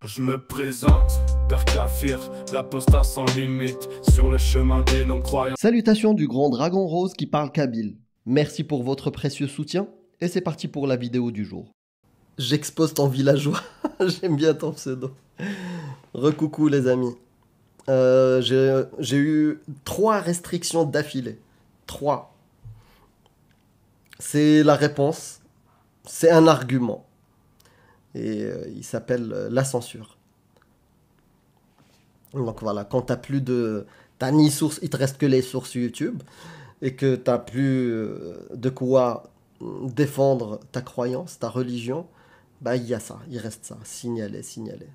Je me présente, Père Kafir, l'apostat sans limite, sur le chemin des non-croyants. Salutations du grand dragon rose qui parle kabyle. Merci pour votre précieux soutien, et c'est parti pour la vidéo du jour. J'expose ton villageois, j'aime bien ton pseudo. Recoucou les amis. J'ai eu 3 restrictions d'affilée. 3. C'est la réponse, c'est un argument. Et il s'appelle la censure. Donc voilà, quand t'as ni source, il te reste que les sources YouTube, et que t'as plus de quoi défendre ta croyance, ta religion, bah il y a ça, il reste ça. Signaler, signaler.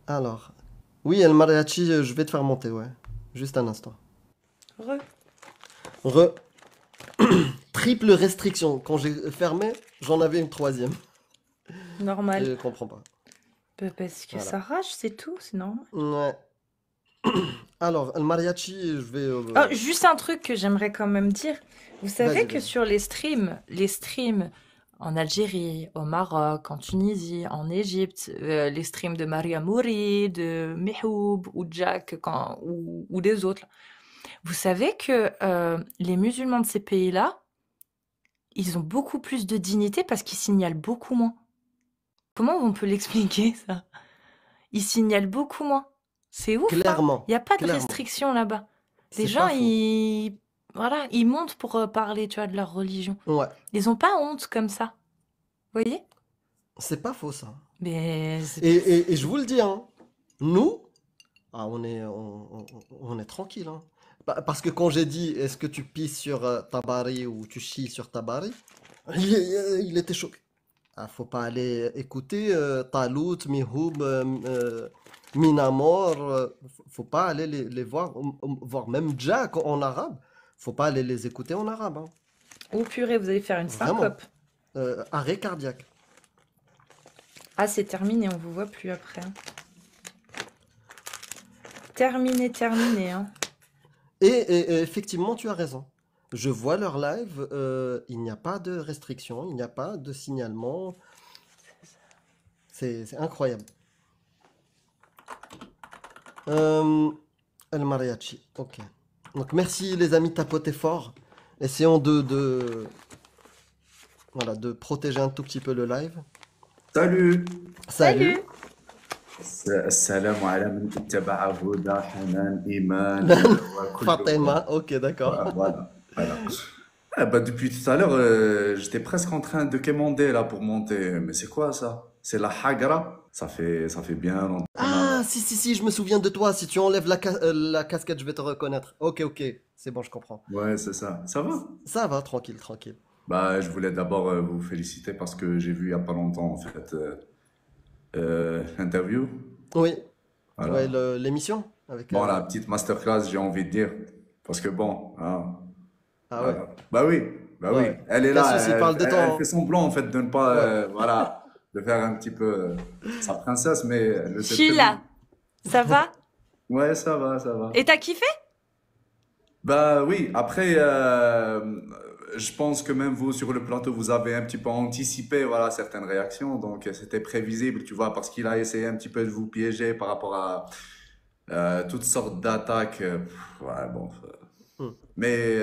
Alors, oui, El Mariachi, je vais te faire monter, ouais. Juste un instant. Re. Triple restriction. Quand j'ai fermé, j'en avais une 3e. Normal. Je comprends pas. Parce que Voilà. ça rage, c'est tout, c'est normal. Ouais. Alors, le mariachi, je vais... Oh, juste un truc que j'aimerais quand même dire. Vous savez Vas-y, que vas-y. sur les streams en Algérie, au Maroc, en Tunisie, en Égypte, les streams de Maria Mouri, de Mehoub ou Jack ou des autres, là. Vous savez que les musulmans de ces pays-là, ils ont beaucoup plus de dignité parce qu'ils signalent beaucoup moins. Comment on peut l'expliquer, ça? Ils signalent beaucoup moins. C'est ouf, hein? Clairement. Il n'y a pas de Clairement. restriction là-bas. C'est Les gens, pas faux. ils montent pour parler, tu vois, de leur religion. Ouais. Ils ont pas honte comme ça. Vous voyez? C'est pas faux, ça. Mais Et je vous le dis, hein, nous, on est tranquille, hein. Parce que quand j'ai dit, est-ce que tu pisses sur Tabari ou tu chies sur Tabari, il était choqué. Ah, faut pas aller écouter Talout, Mihoub, Minamor, faut pas aller les voir, voir même Jack en arabe, faut pas aller les écouter en arabe, hein. oh purée, vous allez faire une Vraiment. syncope. Arrêt cardiaque. Ah, c'est terminé, on vous voit plus après, hein. Terminé, hein. Et effectivement, tu as raison. Je vois leur live, il n'y a pas de restriction, il n'y a pas de signalement. C'est incroyable. El mariachi, ok. Donc merci les amis, tapotez fort. Essayons voilà, de protéger un tout petit peu le live. Salut. Salut. السلام على من اتبع هدى حنان إيمان وكل Fatima, ok, d'accord. Voilà, voilà. Ah, bah, depuis tout à l'heure, j'étais presque en train de quémander là pour monter. Mais c'est quoi ça? C'est la Hagra? Ça fait bien longtemps. Ah, si, je me souviens de toi. Si tu enlèves la casquette, je vais te reconnaître. Ok, c'est bon, je comprends. Ouais, c'est ça. Ça va? Ça va, tranquille. Bah, je voulais d'abord vous féliciter parce que j'ai vu il y a pas longtemps en fait l'interview. Oui, Voilà. ouais, l'émission avec. Bon, la petite masterclass, j'ai envie de dire. Parce que bon, hein, Ah ouais. bah oui, bah oui. Ouais. Elle est là, Cassius, il parle de elle temps. fait semblant en fait de ne pas, Ouais. voilà, de faire un petit peu sa princesse, mais elle le sait très Sheila, bien. ça va? Ouais, ça va, ça va. Et t'as kiffé? Bah oui, après, je pense que même vous, sur le plateau, vous avez un petit peu anticipé, voilà, certaines réactions, donc c'était prévisible, tu vois, parce qu'il a essayé un petit peu de vous piéger par rapport à toutes sortes d'attaques. Ouais, bon. Hmm. Mais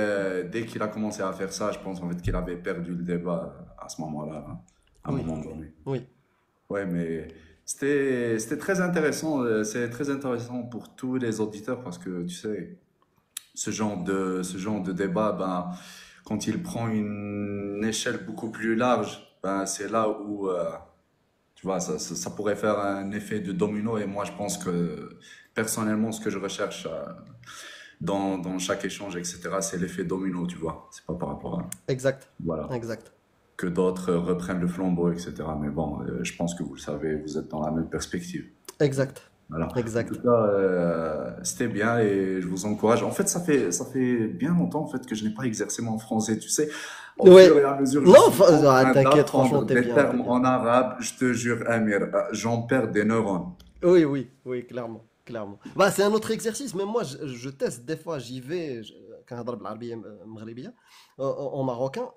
dès qu'il a commencé à faire ça, je pense en fait qu'il avait perdu le débat à ce moment-là, hein, à un Oui. moment donné. Oui. Ouais, mais c'était très intéressant. C'est très intéressant pour tous les auditeurs parce que tu sais, ce genre de débat, ben, quand il prend une échelle beaucoup plus large, ben, c'est là où tu vois, ça pourrait faire un effet de domino. Et moi, je pense que personnellement, ce que je recherche dans chaque échange, etc., c'est l'effet domino, tu vois. C'est pas par rapport à, Exact. voilà, Exact. que d'autres reprennent le flambeau, etc. Mais bon, je pense que vous le savez, vous êtes dans la même perspective. Exact. Voilà. En Exact. tout cas, c'était bien et je vous encourage. En fait, ça fait bien longtemps en fait que je n'ai pas exercé mon français, tu sais. Au Ouais. fur et à mesure, je Non, suis en train t'inquiète, franchement, d'apprendre t'es des bien. termes en arabe. Je te jure, Amir, j'en perds des neurones. Oui, clairement. Bah, c'est un autre exercice, mais moi, je teste des fois, j'y vais, quand je parle بالعربية مغربية, en marocain,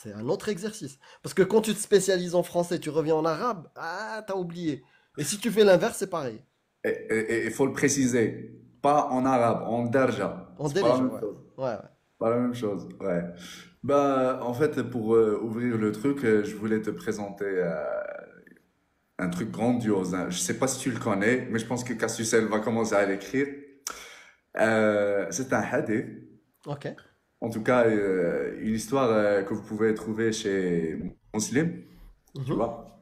C'est un autre exercice. Parce que quand tu te spécialises en français, tu reviens en arabe, ah, t'as oublié. Et si tu fais l'inverse, c'est pareil. Et il faut le préciser, pas en arabe, en darja. En C'est pas la déjà, même ouais. chose. Ouais, ouais. Pas la même chose, ouais. Bah, en fait, pour ouvrir le truc, je voulais te présenter un truc grandiose, hein. Je sais pas si tu le connais, mais je pense que Cassius, elle va commencer à l'écrire. C'est un hadith, Ok. en tout cas, une histoire que vous pouvez trouver chez Muslim, tu Mhm. vois.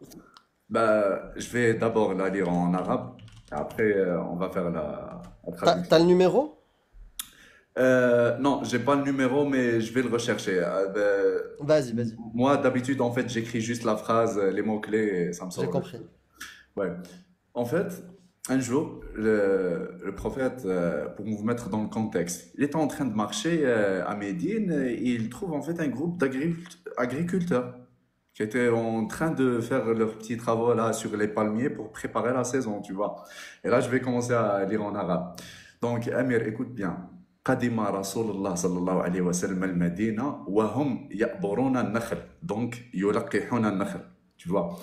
Bah, je vais d'abord la lire en arabe, et après, on va faire la T'as traduction. le numéro? Non, j'ai pas le numéro, mais je vais le rechercher. Vas-y, vas-y. Moi, d'habitude, en fait, j'écris juste la phrase, les mots-clés, et ça me J'ai sort le compris. truc. Ouais. En fait, un jour, le prophète, pour vous mettre dans le contexte, il était en train de marcher à Médine et il trouve en fait un groupe d'agriculteurs qui étaient en train de faire leurs petits travaux là sur les palmiers pour préparer la saison, tu vois. Et là, je vais commencer à lire en arabe. Donc, Amir, écoute bien. قدم رسول الله صلى الله عليه وسلم المدينة وهم يأبرون النخل donc يلقحون النخل tu vois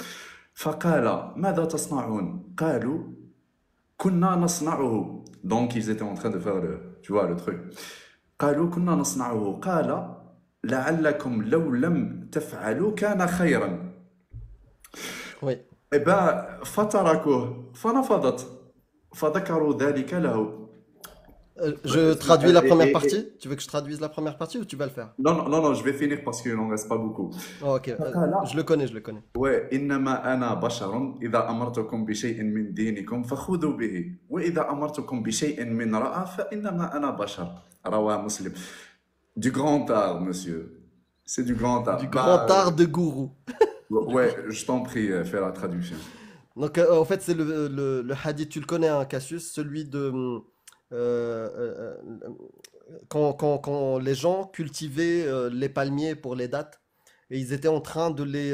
فقال ماذا تصنعون قالوا كنا نصنعه donc ils étaient en train de faire tu vois le truc قالوا كنا نصنعه قال لعلكم لو لم تفعلوا كان خيرا Oui. eh ben فتركوه فنفضت فذكروا ذلك له. Je traduis la première partie? Tu veux que je traduise la première partie ou tu vas le faire? Non, non, non, non, je vais finir parce qu'il n'en reste pas beaucoup. Oh, ok, je le connais, je le connais. Ouais, إنما أنا بشر إذا أمرتكم بشيء من دينكم فخذوا به وإذا أمرتكم بشيء من رأى فإنما أنا بشر. رواه مسلم. Du grand art, monsieur. C'est du grand art. Du grand art de gourou. Ouais, je t'en prie, fais la traduction. Donc, en fait, c'est le hadith, tu le connais, hein, Cassius, celui de quand les gens cultivaient les palmiers pour les dattes et ils étaient en train de les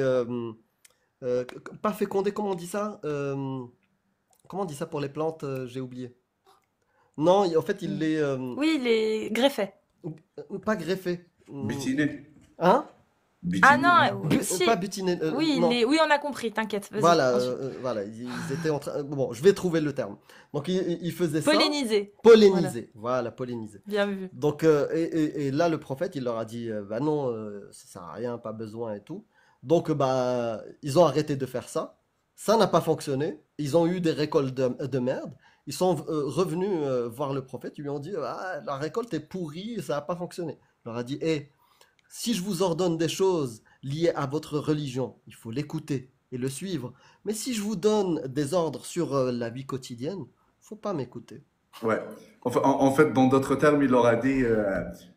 pas féconder, comment on dit ça? Comment on dit ça pour les plantes? J'ai oublié. Non, en fait, ils les Oui, les greffés. pas greffés. Butiner. Hein? Ah Butiner. non, si. Pas butiner. Oui, Non. oui, on a compris, t'inquiète. Vas-y, Voilà, ensuite. voilà, ils étaient en train. Bon, je vais trouver le terme. Donc, ils faisaient ça. Polliniser. Polliniser. Voilà, polliniser. Bien vu. Donc, et là, le prophète, il leur a dit, bah non, ça sert à rien, pas besoin et tout. Donc, bah, ils ont arrêté de faire ça. Ça n'a pas fonctionné. Ils ont eu des récoltes de merde. Ils sont revenus voir le prophète. Ils lui ont dit, ah, la récolte est pourrie, ça n'a pas fonctionné. Il leur a dit, hé, si je vous ordonne des choses liées à votre religion, il faut l'écouter et le suivre. Mais si je vous donne des ordres sur la vie quotidienne, faut pas m'écouter. Ouais. En fait, dans d'autres termes, il leur a dit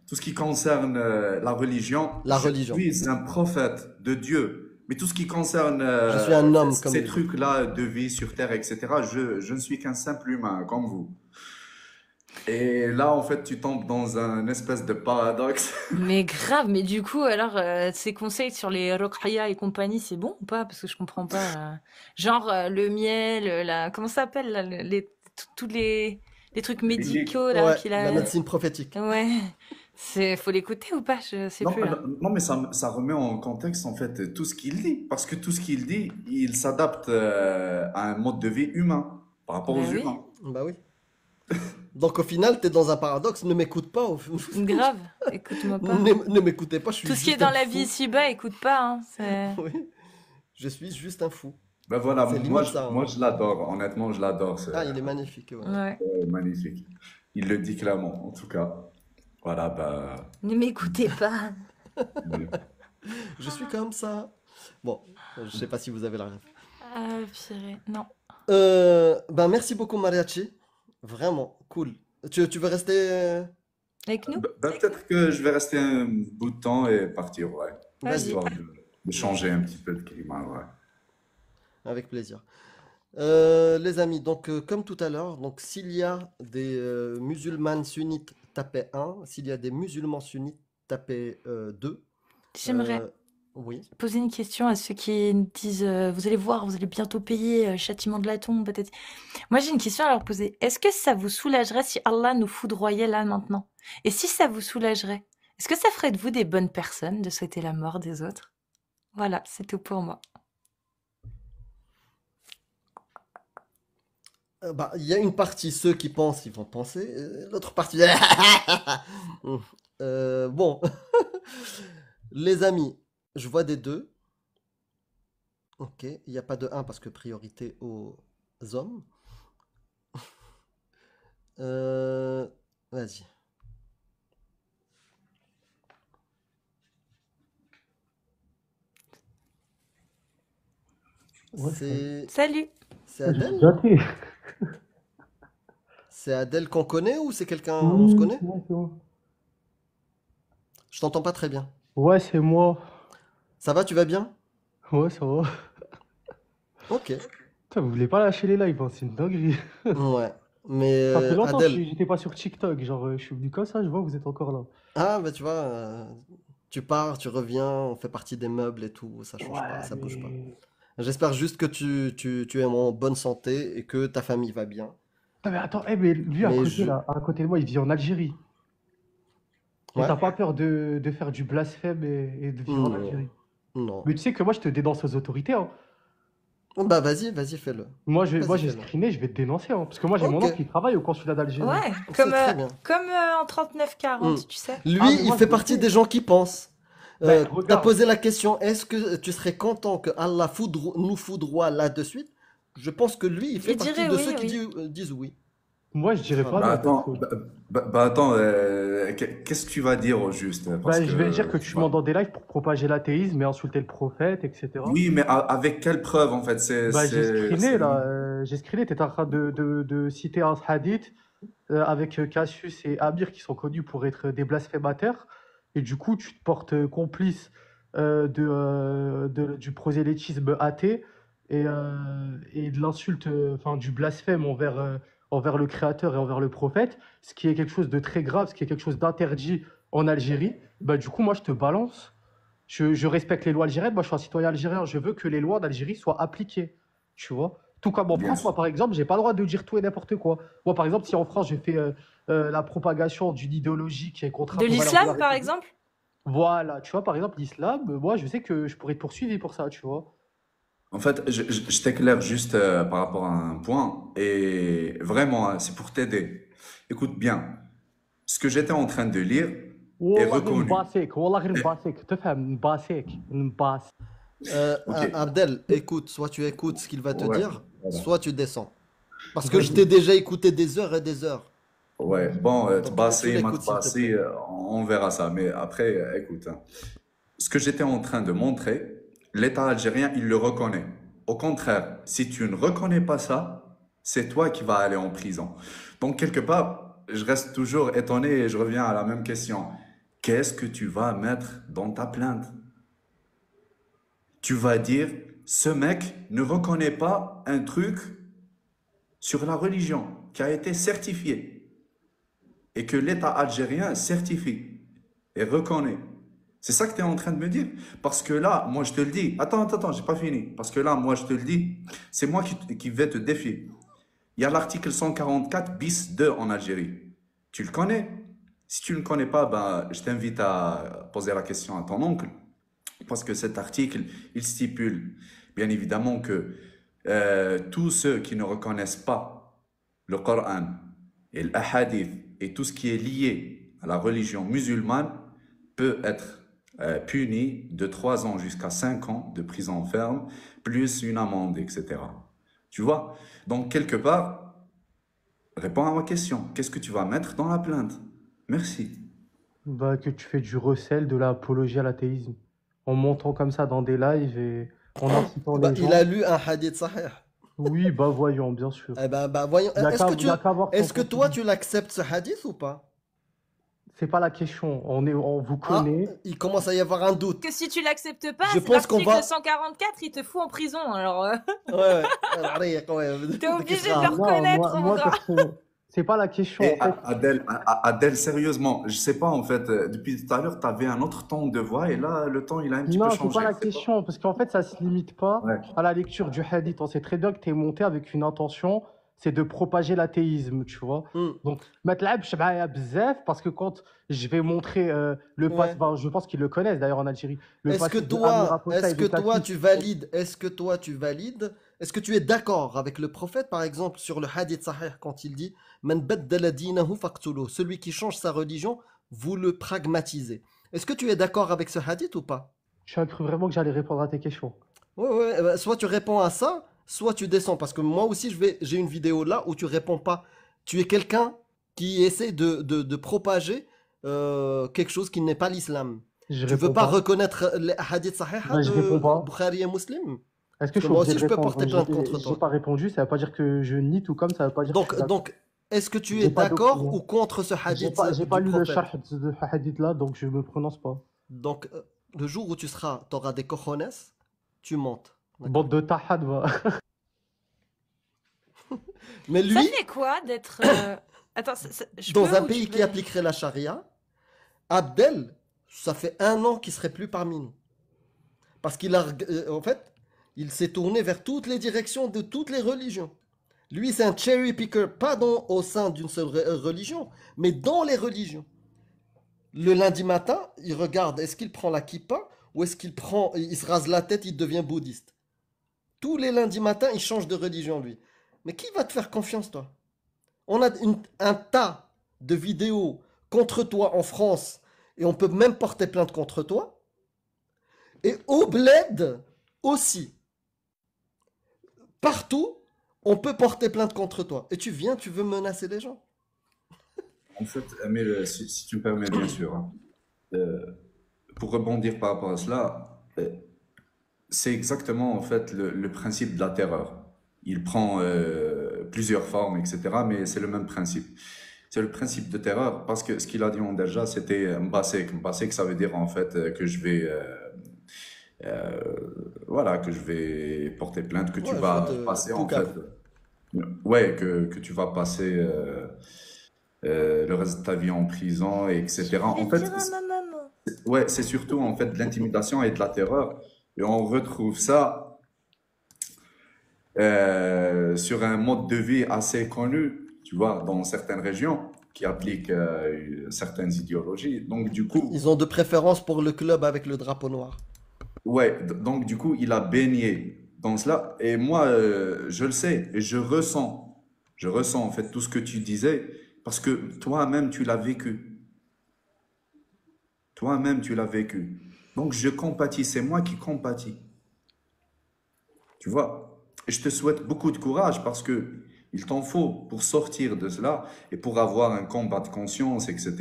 tout ce qui concerne la religion. La Je religion. suis un prophète de Dieu. Mais tout ce qui concerne Je suis un homme comme ces vous. trucs-là de vie sur Terre, etc., je ne suis qu'un simple humain comme vous. Et là, en fait, tu tombes dans un espèce de paradoxe. Mais grave, mais du coup, alors, ces conseils sur les Rokhaya et compagnie, c'est bon ou pas? Parce que je comprends pas. Genre, le miel, comment ça s'appelle, là, tous les trucs médicaux, là, Ouais, qu'il la a. médecine prophétique. Ouais. Faut l'écouter ou pas? Je sais Non, plus, là. non, mais ça remet en contexte, en fait, tout ce qu'il dit. Parce que tout ce qu'il dit, il s'adapte à un mode de vie humain, par rapport Bah aux oui. humains. Bah oui. Donc au final, tu es dans un paradoxe. Ne m'écoute pas. Grave, écoute-moi pas. Ne m'écoutez pas. Je suis Tout ce qui est juste dans un la fou. vie ici-bas, écoute pas, hein. Oui. Je suis juste un fou. Ben voilà, C'est limite ça, hein. moi je l'adore, honnêtement, je l'adore. C'est Ah, il est magnifique. Ouais. Ouais. magnifique. Il le dit clairement, en tout cas. Voilà, bah. Ne m'écoutez pas. Je suis comme ça. Bon, je sais pas si vous avez la rêve. Ah, purée, non. Ben merci beaucoup Mariachi. Vraiment cool. Tu veux rester Avec nous? Peut-être que je vais rester un bout de temps et partir, ouais. Vas-y. Histoire de changer un petit peu de climat, ouais. Avec plaisir. Les amis, donc comme tout à l'heure, donc s'il y a des musulmanes sunnites, tapez 1. S'il y a des musulmans sunnites, tapez 2. J'aimerais Oui. poser une question à ceux qui disent vous allez voir, vous allez bientôt payer châtiment de la tombe, peut-être. Moi, j'ai une question à leur poser. Est-ce que ça vous soulagerait si Allah nous foudroyait là maintenant? Et si ça vous soulagerait, Est-ce que ça ferait de vous des bonnes personnes de souhaiter la mort des autres? Voilà, c'est tout pour moi. Bah, il y a une partie, ceux qui pensent, ils vont penser. L'autre partie. Bon, les amis, je vois des deux. Ok, il n'y a pas de un parce que priorité aux hommes. Euh, Vas-y. Ouais, Salut. C'est j'ai Adèle? déjà fait. C'est Adèle qu'on connaît ou c'est quelqu'un on se Oui, connaît? ouais, c'est moi. Je t'entends pas très bien. Ouais, c'est moi. Ça va, tu vas bien? Ouais, ça va. Ok. Putain, vous voulez pas lâcher les lives, hein, c'est une dinguerie. Ouais. Mais Ça fait longtemps que Adèle, j'étais pas sur TikTok. Genre, je suis venu comme ça, je vois, vous êtes encore là. ah bah tu vois, tu pars, tu reviens, on fait partie des meubles et tout, ça change pas, Ouais, ça bouge pas. mais. J'espère juste que tu es en bonne santé et que ta famille va bien. Non, mais attends, mais lui à Mais côté, je... là, à côté de moi, il vit en Algérie. Et Ouais? t'as pas peur de faire du blasphème et de vivre en Non. Algérie. Non. Mais tu sais que moi, je te dénonce aux autorités, hein. Bah vas-y, vas-y, fais-le. Moi, Vas-y, j'ai fais-le. screené, je vais te dénoncer, hein. Parce que moi, j'ai mon Ok, oncle qui travaille au consulat d'Algérie. Ouais, c'est très bien. comme en Hmm. 39-40, tu sais. Lui, Ah, mais il moi, fait je le partie sais. des gens qui pensent. Ben, T'as regarde. posé la question, est-ce que tu serais content que Allah nous foudroie là de suite? Je pense que lui, il fait Il partie dirait de oui, ceux qui oui. disent oui. Moi, je dirais pas Voilà. Bah non, attends, perso. attends, qu'est-ce que tu vas dire au juste? Parce Ben, je vais dire que, que tu tu mens vois. dans des lives pour propager l'athéisme et insulter le prophète, etc. Oui, mais avec quelle preuve en fait? Ben, j'ai screené, C'est là. limite. J'ai screené, t'étais en train de citer un hadith avec Cassius et Amir qui sont connus pour être des blasphémateurs. Et du coup, tu te portes complice du prosélytisme athée et de l'insulte, enfin du blasphème envers le Créateur et envers le prophète, ce qui est quelque chose de très grave, ce qui est quelque chose d'interdit en Algérie. Bah, du coup, moi, je te balance. Je respecte les lois algériennes. Moi, je suis un citoyen algérien. Je veux que les lois d'Algérie soient appliquées. Tu vois? Tout comme en Bien France, sûr. moi, par exemple, j'ai pas le droit de dire tout et n'importe quoi. Moi, par exemple, si en France, je fais la propagation d'une idéologie qui est De contraire aux valeurs de la l'islam, par République, exemple? voilà, tu vois, par exemple, l'islam, moi, je sais que je pourrais être poursuivi pour ça, tu vois. En fait, je t'éclaire juste par rapport à un point et vraiment, hein, c'est pour t'aider. Écoute bien, ce que j'étais en train de lire est والله غير reconnu. نباسيك والله غير Et- نباسيك تفهم نباسيك نباس. ok, Abdel, écoute, soit tu écoutes ce qu'il va te ouais, dire, voilà. soit tu descends. Parce que je Vas-y. t'ai déjà écouté des heures et des heures. Ouais, bon, te Donc tu passer, m'a te l'écoutes s'il te passer, plaît. on verra ça. Mais après, écoute, hein, ce que j'étais en train de montrer, l'État algérien, il le reconnaît. Au contraire, si tu ne reconnais pas ça, c'est toi qui vas aller en prison. Donc, quelque part, je reste toujours étonné et je reviens à la même question. Qu'est-ce que tu vas mettre dans ta plainte? Tu vas dire, ce mec ne reconnaît pas un truc sur la religion qui a été certifié et que l'État algérien certifie et reconnaît. C'est ça que tu es en train de me dire. Parce que là, moi je te le dis. Attends, j'ai pas fini. Parce que là, moi je te le dis. C'est moi qui vais te défier. Il y a l'article 144 bis 2 en Algérie. Tu le connais? Si tu ne le connais pas, ben, je t'invite à poser la question à ton oncle. Parce que cet article, il stipule bien évidemment que tous ceux qui ne reconnaissent pas le Coran et l'Ahadith et tout ce qui est lié à la religion musulmane peut être puni de 3 ans jusqu'à 5 ans de prison ferme, plus une amende, etc. Tu vois? Donc, quelque part, réponds à ma question. Qu'est-ce que tu vas mettre dans la plainte? Merci. Bah, que tu fais du recel, de l'apologie à l'athéisme, en montant comme ça dans des lives et en incitant Bah, les il a gens. lu un hadith sahih. Oui, bah voyons, bien sûr. Eh ben, bah, voyons. Il n'y a il y a qu'à voir son Est-ce que toi, contenu. tu l'acceptes ce hadith ou pas? C'est pas la question. On vous Ah, connaît. il commence à y avoir un doute. Que si tu l'acceptes pas, Je c'est pense qu'on l'article va... 144, il te fout en prison. Alors, Ouais, ouais. Ouais. t'es obligé de grave. le Non, reconnaître, mon moi gars. perso, c'est pas la question. Et En fait, Adèle, sérieusement, je sais pas en fait, depuis tout à l'heure, tu avais un autre ton de voix et là, le ton, il a un petit peu non, c'est pas changé. la Je sais pas. question, parce qu'en fait, ça se limite pas Ouais. à la lecture du hadith. On sait très bien que tu es monté avec une intention, c'est de propager l'athéisme, tu vois. Hmm. Donc, ما تلعبش معايا بزاف parce que quand je vais montrer le Ouais. enfin, je pense qu'ils le connaissent d'ailleurs en Algérie, le Est-ce que passif de Amir toi, Aposta est-ce et que de toi Tati. tu valides, est-ce que tu es d'accord avec le prophète, par exemple, sur le hadith sahih quand il dit Man baddala dinahu faqtuluh, celui qui change sa religion, vous le pragmatisez. Est-ce que tu es d'accord avec ce hadith ou pas? Je cru vraiment que j'allais répondre à tes questions. Ouais, ouais, soit tu réponds à ça, soit tu descends. Parce que moi aussi, j'ai une vidéo là où tu réponds pas. Tu es quelqu'un qui essaie de propager quelque chose qui n'est pas l'islam. Je Tu veux réponds pas pas. reconnaître les hadiths sahiha Ben, je réponds de pas. Bukhari et Muslim? Est-ce que Parce je que suis moi obligé aussi, de je peux répondre? porter plainte contre J'ai toi. pas répondu, ça veut pas dire que je nie, tout comme ça veut pas dire que je suis d'accord. Donc est-ce que tu es J'ai pas d'accord d'opinion. ou contre ce hadith J'ai du pas lu le prophète? sharh de ce hadith là, donc je me prononce pas. Donc, le jour où tu auras des cojones, tu montes. D'accord. Bande de tahad, va. Mais Ça lui, fait quoi d'être. Attends, je dans peux un ou pays tu qui veux- appliquerait la charia, Abdel, ça fait 1 an qu'il serait plus parmi nous. Parce en fait, il s'est tourné vers toutes les directions de toutes les religions. Lui, c'est un cherry picker, pas au sein d'une seule religion, mais dans les religions. Le lundi matin, il regarde, est-ce qu'il prend la kippa ou est-ce il se rase la tête, il devient bouddhiste. Tous les lundis matins, il change de religion, lui. Mais qui va te faire confiance, toi? On a un tas de vidéos contre toi en France et on peut même porter plainte contre toi. Et au bled aussi. Partout, on peut porter plainte contre toi. Et tu veux menacer les gens. En fait, Amir, si tu me permets, bien sûr, hein, pour rebondir par rapport à cela, c'est exactement en fait le principe de la terreur. Il prend plusieurs formes, etc., mais c'est le même principe. C'est le principe de terreur parce que ce qu'il a dit en déjà, c'était Mbasek. Mbasek, ça veut dire en fait que je vais, euh, voilà, que je vais porter plainte, que tu Ouais, vas je vais te passer en poucave. fait, ouais, que tu vas passer le reste de ta vie en prison, etc. En Je vais fait, dire à ma maman. ouais, c'est surtout en fait de l'intimidation et de la terreur. Et on retrouve ça sur un mode de vie assez connu, tu vois, dans certaines régions qui appliquent certaines idéologies. Donc du coup, Ils ont de préférence pour le club avec le drapeau noir. ouais, donc du coup, il a baigné dans cela. Et moi, je le sais et je ressens en fait tout ce que tu disais parce que toi-même, tu l'as vécu. Toi-même, tu l'as vécu. Donc je compatis, c'est moi qui compatis. Tu vois, et je te souhaite beaucoup de courage parce que il t'en faut pour sortir de cela et pour avoir un combat de conscience, etc.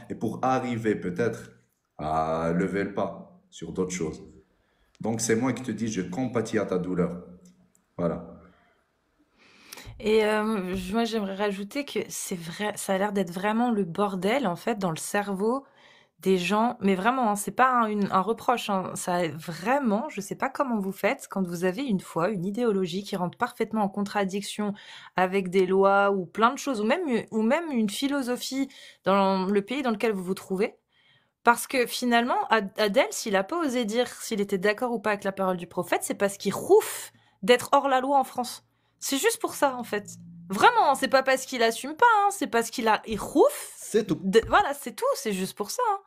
Et pour arriver peut-être à lever le pas sur d'autres choses. Donc c'est moi qui te dis, je compatis à ta douleur. Voilà. Et moi, j'aimerais rajouter que c'est vrai, ça a l'air d'être vraiment le bordel, en fait, dans le cerveau des gens. Mais vraiment, hein, c'est pas un reproche, hein, ça vraiment, je sais pas comment vous faites quand vous avez une foi, une idéologie qui rentre parfaitement en contradiction avec des lois ou plein de choses, ou même une philosophie dans le pays dans lequel vous vous trouvez. Parce que finalement, Adèle, s'il a pas osé dire s'il était d'accord ou pas avec la parole du prophète, c'est parce qu'il rouffe d'être hors la loi en France. C'est juste pour ça, en fait. Vraiment, c'est pas parce qu'il assume pas, hein, c'est parce il rouffe. C'est tout. Voilà, c'est tout, c'est juste pour ça. Hein.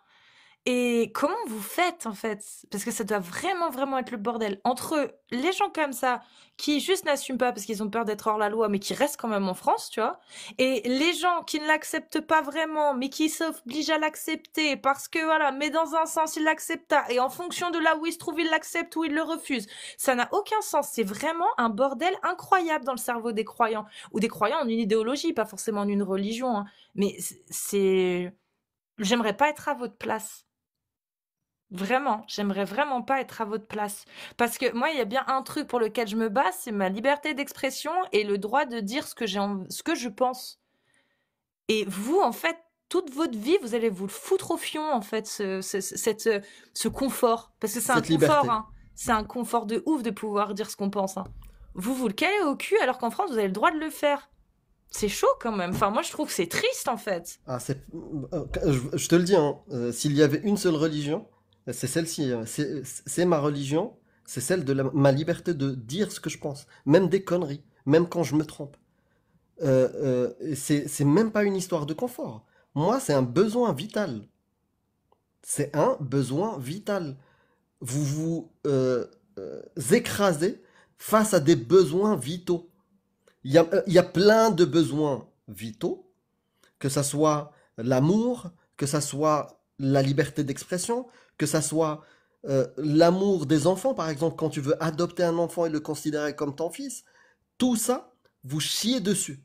Et comment vous faites, en fait? Parce que ça doit vraiment, vraiment être le bordel. Entre les gens comme ça, qui juste n'assument pas parce qu'ils ont peur d'être hors la loi, mais qui restent quand même en France, tu vois, et les gens qui ne l'acceptent pas vraiment, mais qui s'obligent à l'accepter parce que, voilà, mais dans un sens, ils l'acceptent, et en fonction de là où ils se trouvent, ils l'acceptent ou ils le refusent. Ça n'a aucun sens. C'est vraiment un bordel incroyable dans le cerveau des croyants, ou des croyants en une idéologie, pas forcément en une religion, hein. Mais j'aimerais pas être à votre place. Vraiment, j'aimerais vraiment pas être à votre place. Parce que moi, il y a bien un truc pour lequel je me bats, c'est ma liberté d'expression et le droit de dire ce que je pense. Et vous, en fait, toute votre vie, vous allez vous le foutre au fion, en fait, ce confort. Parce que c'est un Cette confort, liberté. hein. C'est un confort de ouf de pouvoir dire ce qu'on pense, hein. Vous le calez au cul, alors qu'en France, vous avez le droit de le faire. C'est chaud quand même. Enfin, moi, je trouve que c'est triste, en fait. Ah, je te le dis, hein, s'il y avait une seule religion, c'est celle-ci. Hein. C'est ma religion, c'est celle de ma liberté de dire ce que je pense. Même des conneries, même quand je me trompe. C'est même pas une histoire de confort. Moi, c'est un besoin vital. C'est un besoin vital. Vous vous écrasez face à des besoins vitaux. Il y a plein de besoins vitaux, que ça soit l'amour, que ça soit la liberté d'expression, que ça soit l'amour des enfants, par exemple, quand tu veux adopter un enfant et le considérer comme ton fils, tout ça, vous chiez dessus.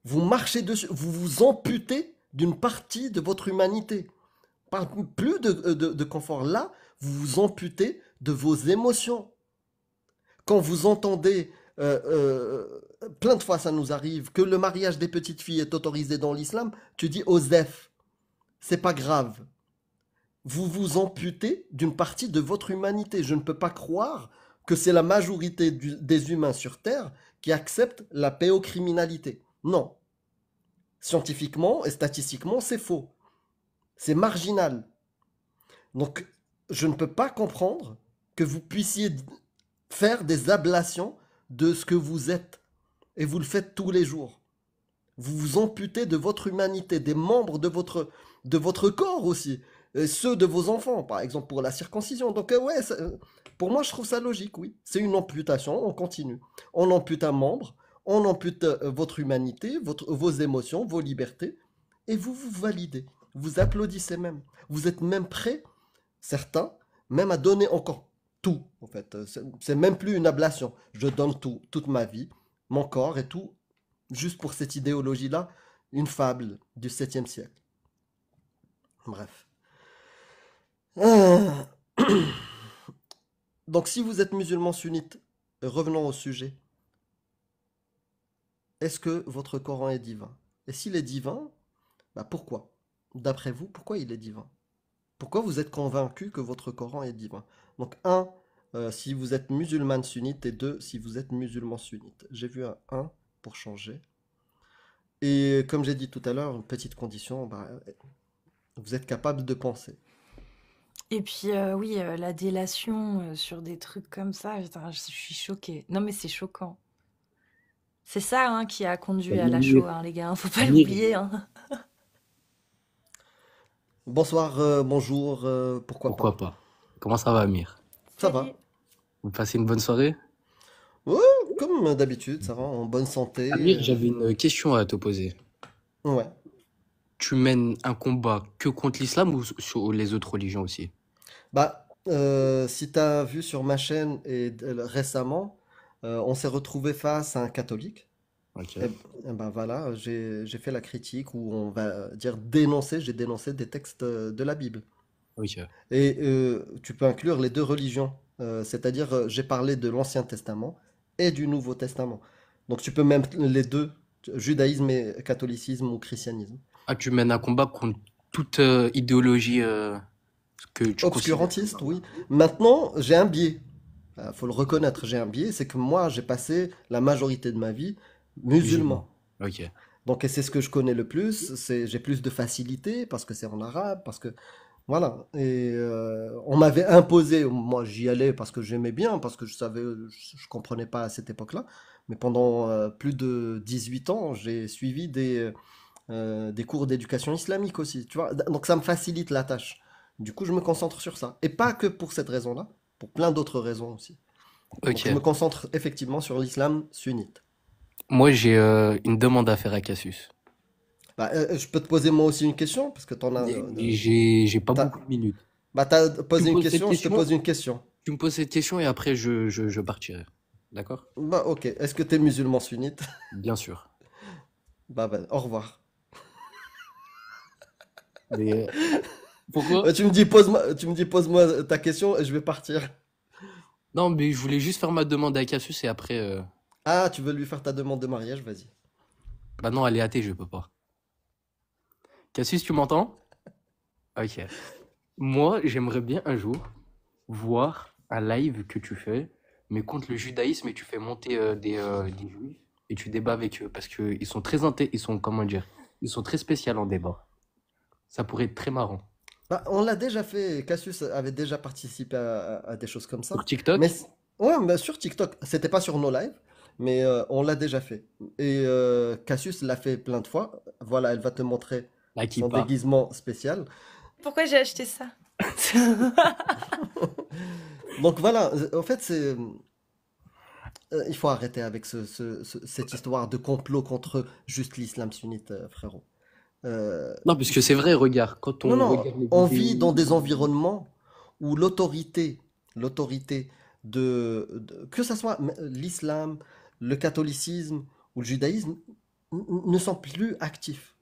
Vous marchez dessus, vous vous amputez d'une partie de votre humanité. Pas plus de confort. Là, vous vous amputez de vos émotions. Quand vous entendez, plein de fois ça nous arrive, que le mariage des petites filles est autorisé dans l'islam, tu dis Osef, c'est pas grave. Vous vous amputez d'une partie de votre humanité. Je ne peux pas croire que c'est la majorité des humains sur Terre qui acceptent la pédocriminalité. Non. Scientifiquement et statistiquement, c'est faux. C'est marginal. Donc, je ne peux pas comprendre que vous puissiez faire des ablations de ce que vous êtes. Et vous le faites tous les jours. Vous vous amputez de votre humanité, des membres de votre corps aussi. Et ceux de vos enfants, par exemple pour la circoncision. Donc, ouais, pour moi, je trouve ça logique, oui. C'est une amputation, on continue. On ampute un membre, on ampute votre humanité, vos émotions, vos libertés, et vous vous validez. Vous applaudissez même. Vous êtes même prêts, certains, même à donner encore tout, en fait. C'est même plus une ablation. Je donne tout, toute ma vie, mon corps et tout, juste pour cette idéologie-là, une fable du 7e siècle. Bref. Ah. Donc, si vous êtes musulman sunnite, revenons au sujet. Est-ce que votre Coran est divin? Et s'il est divin, bah pourquoi? D'après vous, pourquoi il est divin? Pourquoi vous êtes convaincu que votre Coran est divin? Donc, un, si vous êtes musulmane sunnite, et deux, si vous êtes musulman sunnite. J'ai vu un 1 pour changer. Et comme j'ai dit tout à l'heure, une petite condition, bah, vous êtes capable de penser. Et puis, oui, la délation sur des trucs comme ça, putain, je suis choquée. Non, mais c'est choquant. C'est ça hein, qui a conduit à la Shoah, hein, les gars, faut pas l'oublier. Hein. Bonsoir, bonjour, pourquoi pas? Pourquoi pas? Comment ça va, Amir? Ça va. Salut. Vous passez une bonne soirée? Ouais, comme d'habitude, ça va, en bonne santé. Amir, j'avais une question à te poser. Ouais. Tu mènes un combat que contre l'islam ou sur les autres religions aussi? Bah, si tu as vu sur ma chaîne et récemment, on s'est retrouvé face à un catholique. Ok. Et ben voilà, j'ai fait la critique où on va dire dénoncer, j'ai dénoncé des textes de la Bible. Ok. Et tu peux inclure les deux religions, c'est-à-dire j'ai parlé de l'Ancien Testament et du Nouveau Testament. Donc tu peux même les deux, judaïsme et catholicisme ou christianisme. Ah, tu mènes un combat contre toute idéologie que tu considères. Obscurantiste, oui. Maintenant, j'ai un biais. Faut le reconnaître, j'ai un biais, c'est que moi, j'ai passé la majorité de ma vie musulman. Ok. Donc, et c'est ce que je connais le plus. J'ai plus de facilité parce que c'est en arabe, parce que voilà. Et on m'avait imposé. Moi, j'y allais parce que j'aimais bien, parce que je savais, je comprenais pas à cette époque-là. Mais pendant plus de 18 ans, j'ai suivi des cours d'éducation islamique aussi. Tu vois, donc ça me facilite la tâche. Du coup, je me concentre sur ça. Et pas que pour cette raison-là, pour plein d'autres raisons aussi. Donc, Ok. je me concentre effectivement sur l'islam sunnite. Moi, j'ai une demande à faire à Cassius. Bah, je peux te poser moi aussi une question, parce que t'en as... J'ai pas t'as- beaucoup de minutes. Bah, t'as posé Tu me une poses cette question, je te question pose une question. Tu me poses cette question et après je partirai. D'accord? Bah, ok. Est-ce que t'es musulman sunnite? Bien sûr. Bah, au revoir. Mais pourquoi? Tu me dis, pose-moi ta question et je vais partir. Non, mais je voulais juste faire ma demande à Cassius et après. Ah, tu veux lui faire ta demande de mariage? Vas-y. Bah non, elle est athée, je peux pas. Cassius, tu m'entends? Ok. Moi, j'aimerais bien un jour voir un live que tu fais, mais contre le judaïsme et tu fais monter des juifs et tu débats avec eux parce que ils sont ils sont, comment dire, ils sont très spéciaux en débat. Ça pourrait être très marrant. Bah, on l'a déjà fait. Cassius avait déjà participé à des choses comme ça. Sur TikTok? Mais ouais, mais sur TikTok, c'était pas sur nos lives. mais on l'a déjà fait. Et Cassius l'a fait plein de fois. Voilà, elle va te montrer La son kippa. déguisement spécial. Pourquoi j'ai acheté ça? Donc voilà, en fait, il faut arrêter avec cette histoire de complot contre juste l'islam sunnite, frérot. Non, parce que c'est vrai, regarde, quand Non, on non, regarde les on vidéos. vit dans des environnements où l'autorité que ce soit l'islam, le catholicisme ou le judaïsme, ne sont plus actifs.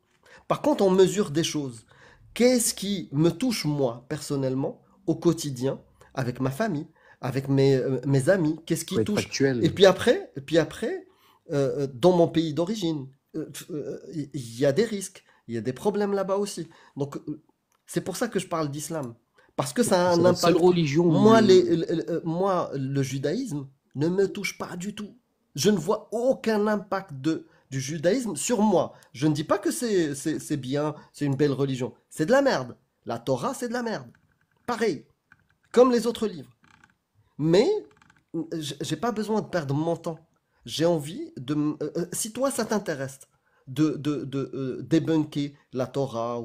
Par contre, on mesure des choses. Qu'est-ce qui me touche moi, personnellement, au quotidien, avec ma famille, avec mes amis? Qu'est-ce Faut qui être touche? factuel. Et puis après, dans mon pays d'origine, il y a des risques, il y a des problèmes là-bas aussi. Donc, c'est pour ça que je parle d'islam. Parce que ça a C'est un la seule impact. religion Moi, où... moi, le judaïsme ne me touche pas du tout. Je ne vois aucun impact du judaïsme sur moi. Je ne dis pas que c'est bien, c'est une belle religion. C'est de la merde. La Torah, c'est de la merde. Pareil, comme les autres livres. Mais j'ai pas besoin de perdre mon temps. J'ai envie si toi, ça t'intéresse de débunker la Torah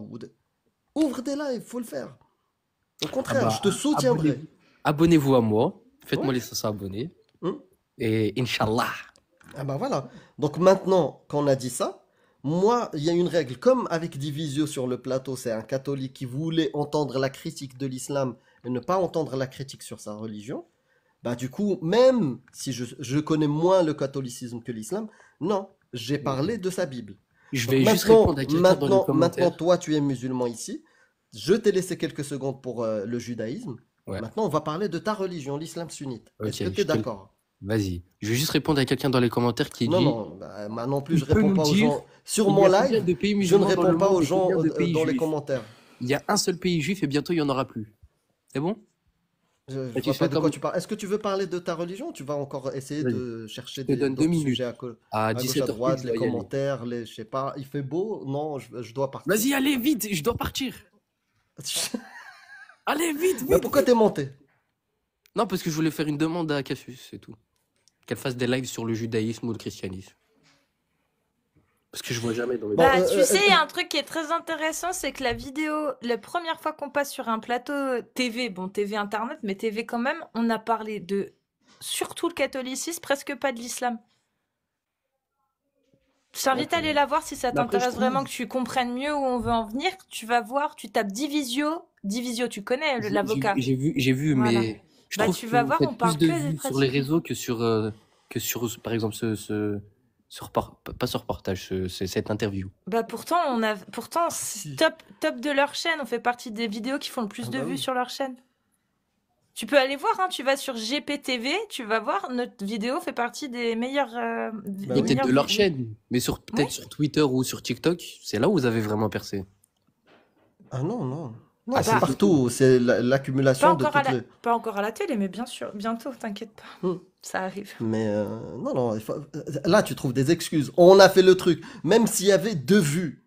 ouvre des lives, faut le faire. Au Ah contraire, bah, je te soutiendrai. abonnez-vous à moi. Faites-moi Ouais. les 500 abonnés. Hum. Et Inch'Allah. Ah bah voilà. Donc maintenant qu'on a dit ça, moi, il y a une règle. Comme avec Divisio sur le plateau, c'est un catholique qui voulait entendre la critique de l'islam et ne pas entendre la critique sur sa religion, bah du coup, même si je connais moins le catholicisme que l'islam, non, j'ai parlé de sa Bible. Je Donc vais juste répondre à quelqu'un dans les maintenant, commentaires. toi, tu es musulman ici. Je t'ai laissé quelques secondes pour le judaïsme. Ouais. Maintenant, on va parler de ta religion, l'islam sunnite. Ok, Est-ce que tu je es te le- d'accord? Vas-y. Je vais juste répondre à quelqu'un dans les commentaires qui Non, dit... non, bah, moi non plus, Il je peut réponds nous pas aux dire, gens. Sur il y mon a combien live, de pays je ne musulmans dans réponds le pas monde aux et gens combien de pays dans les juifs? commentaires. Il y a un seul pays juif et bientôt il n'y en aura plus. C'est bon? Je Et vois tu pas sais de quoi comme... tu parles. Est-ce que tu veux parler de ta religion ou tu vas encore essayer Vas-y. de chercher Je te donne 2 d'autres minutes. sujets À à gauche, à 17h, droite, je les dois y aller. commentaires, je sais pas, il fait beau? Non, je dois partir. Vas-y, allez, vite, je dois partir. Allez, vite, Mais vite, pourquoi vite. t'es monté? Non, parce que je voulais faire une demande à Cassius, c'est tout. Qu'elle fasse des lives sur le judaïsme ou le christianisme. Parce que je vois jamais dans mes... Bon, Bah, tu sais, il y a un truc qui est très intéressant, c'est que la vidéo, la première fois qu'on passe sur un plateau TV, bon, TV Internet, mais TV quand même, on a parlé de surtout le catholicisme, presque pas de l'islam. Je t'invite à aller la voir si ça Mais après, je t'intéresse vraiment, trouve- que tu comprennes mieux où on veut en venir. Tu vas voir, tu tapes Divisio. Divisio, tu connais l'avocat. J'ai vu, Voilà. mais je Bah, trouve tu que vas vous voir, faites on parle plus de que des vues sur les pratiques. réseaux que sur par exemple, pas ce reportage, cette interview. Bah pourtant c'est top de leur chaîne. On fait partie des vidéos qui font le plus Ah de bah vues oui. sur leur chaîne. Tu peux aller voir, hein, tu vas sur GPTV, tu vas voir, notre vidéo fait partie des meilleures. Bah Il y oui. a peut-être de leur vidéos. chaîne, mais peut-être Oui. sur Twitter ou sur TikTok, c'est là où vous avez vraiment percé. Ah non, non. Non, Ah c'est bah. partout, c'est Pas l'accumulation de encore, toutes les... pas encore à la télé, mais bien sûr, bientôt, t'inquiète pas. Hmm. Ça arrive. Mais non, non, là tu trouves des excuses. On a fait le truc, même s'il y avait 2 vues.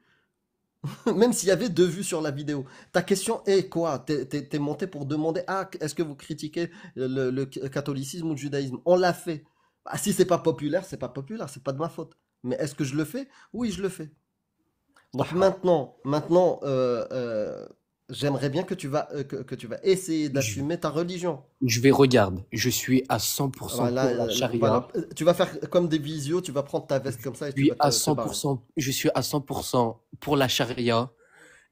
Même s'il y avait 2 vues sur la vidéo. Ta question est quoi? T'es monté pour demander, ah, est-ce que vous critiquez le catholicisme ou le judaïsme? On l'a fait. Ah, si c'est pas populaire, c'est pas de ma faute. Mais est-ce que je le fais? Oui, je le fais. Donc maintenant, j'aimerais bien que tu vas essayer d'assumer ta religion. Regarde, je suis à 100% Voilà, pour la charia. voilà. Tu vas faire comme des visios, tu vas prendre ta veste comme ça et Je tu suis vas à te barrer. 100%, je suis à 100% pour la charia.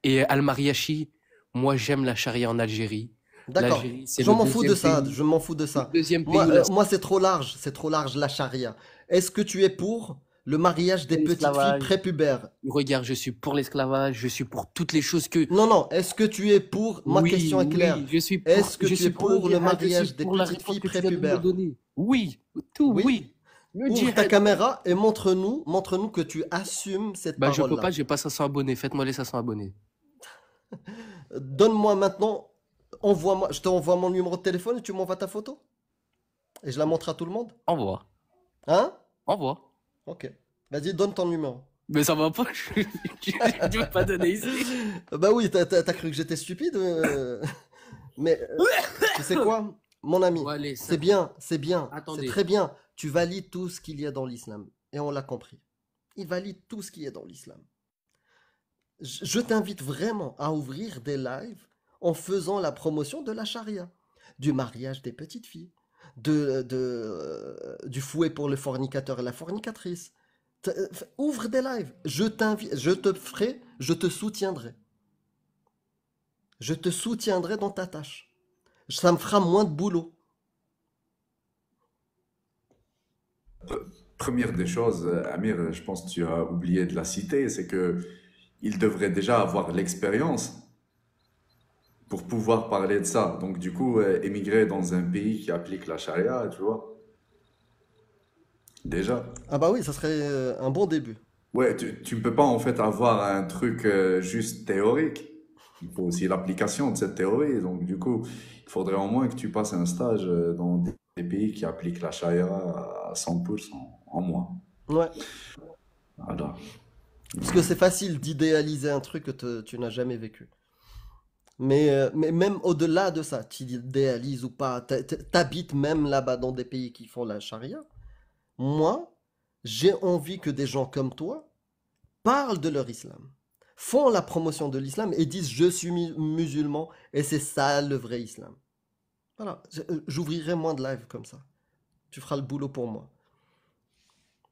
Et Al-Mariachi, moi j'aime la charia en Algérie. D'accord. L'Algérie, c'est Je le m'en fous de deuxième ça, pays- je m'en fous de ça. le deuxième pays Moi, où la moi c'est trop large la charia. Est-ce que tu es pour le mariage des petites filles L'esclavage. prépubères? Regarde, je suis pour l'esclavage, je suis pour toutes les choses que... Non, non, est-ce que tu es pour... Ma Oui, question est claire. oui, je suis pour, Est-ce que je tu suis es pour pour le djihad, je mariage suis des pour la petites réponse filles que tu viens de me prépubères? donner. Oui, tout, Oui. oui. Le Ouvre djihad. ta caméra et montre-nous que tu assumes cette Bah, je peux parole-là. pas, j'ai pas 500 abonnés. Faites-moi les 500 abonnés. Donne-moi maintenant, je t'envoie mon numéro de téléphone et tu m'envoies ta photo. Et je la montre à tout le monde. Au revoir. Hein? Au revoir. Ok. Vas-y, donne ton numéro. Mais ça va pas, je vais pas donner ici. Bah oui, t'as cru que j'étais stupide. Mais tu sais quoi, mon ami? Bon, allez, C'est bien, c'est Attendez. très bien. tu valides tout ce qu'il y a dans l'islam. Et on l'a compris. Il valide tout ce qui est dans l'islam. Je t'invite vraiment à ouvrir des lives en faisant la promotion de la charia, du mariage des petites filles, du fouet pour le fornicateur et la fornicatrice. Ouvre des lives. Je t'invite, je te soutiendrai. Je te soutiendrai dans ta tâche. Ça me fera moins de boulot. Première des choses, Amir, je pense que tu as oublié de la citer, c'est que il devrait déjà avoir l'expérience pour pouvoir parler de ça. Donc, du coup, émigrer dans un pays qui applique la charia, tu vois, déjà. Ah bah oui, ça serait un bon début. Ouais, tu ne peux pas en fait avoir un truc juste théorique. Il faut aussi l'application de cette théorie. Donc, du coup, il faudrait au moins que tu passes un stage dans des pays qui appliquent la charia à 100% en moins. Ouais. Voilà. Parce que c'est facile d'idéaliser un truc que tu n'as jamais vécu. Mais même au-delà de ça, tu idéalises ou pas, t'habites même là-bas dans des pays qui font la charia. Moi, j'ai envie que des gens comme toi parlent de leur islam, font la promotion de l'islam et disent je suis musulman et c'est ça le vrai islam. Voilà, j'ouvrirai moins de live comme ça. Tu feras le boulot pour moi.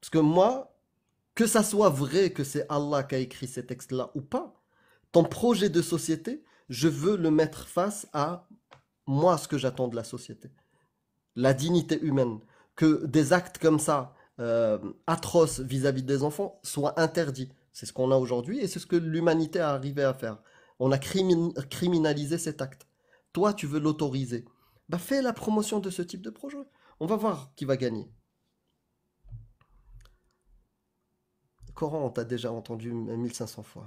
Parce que moi, que ça soit vrai que c'est Allah qui a écrit ces textes-là ou pas, ton projet de société, je veux le mettre face à moi, ce que j'attends de la société. La dignité humaine. Que des actes comme ça, atroces vis-à-vis des enfants, soient interdits. C'est ce qu'on a aujourd'hui et c'est ce que l'humanité a arrivé à faire. On a criminalisé cet acte. Toi, tu veux l'autoriser. Bah, fais la promotion de ce type de projet. On va voir qui va gagner. Coran, on t'a déjà entendu 1500 fois.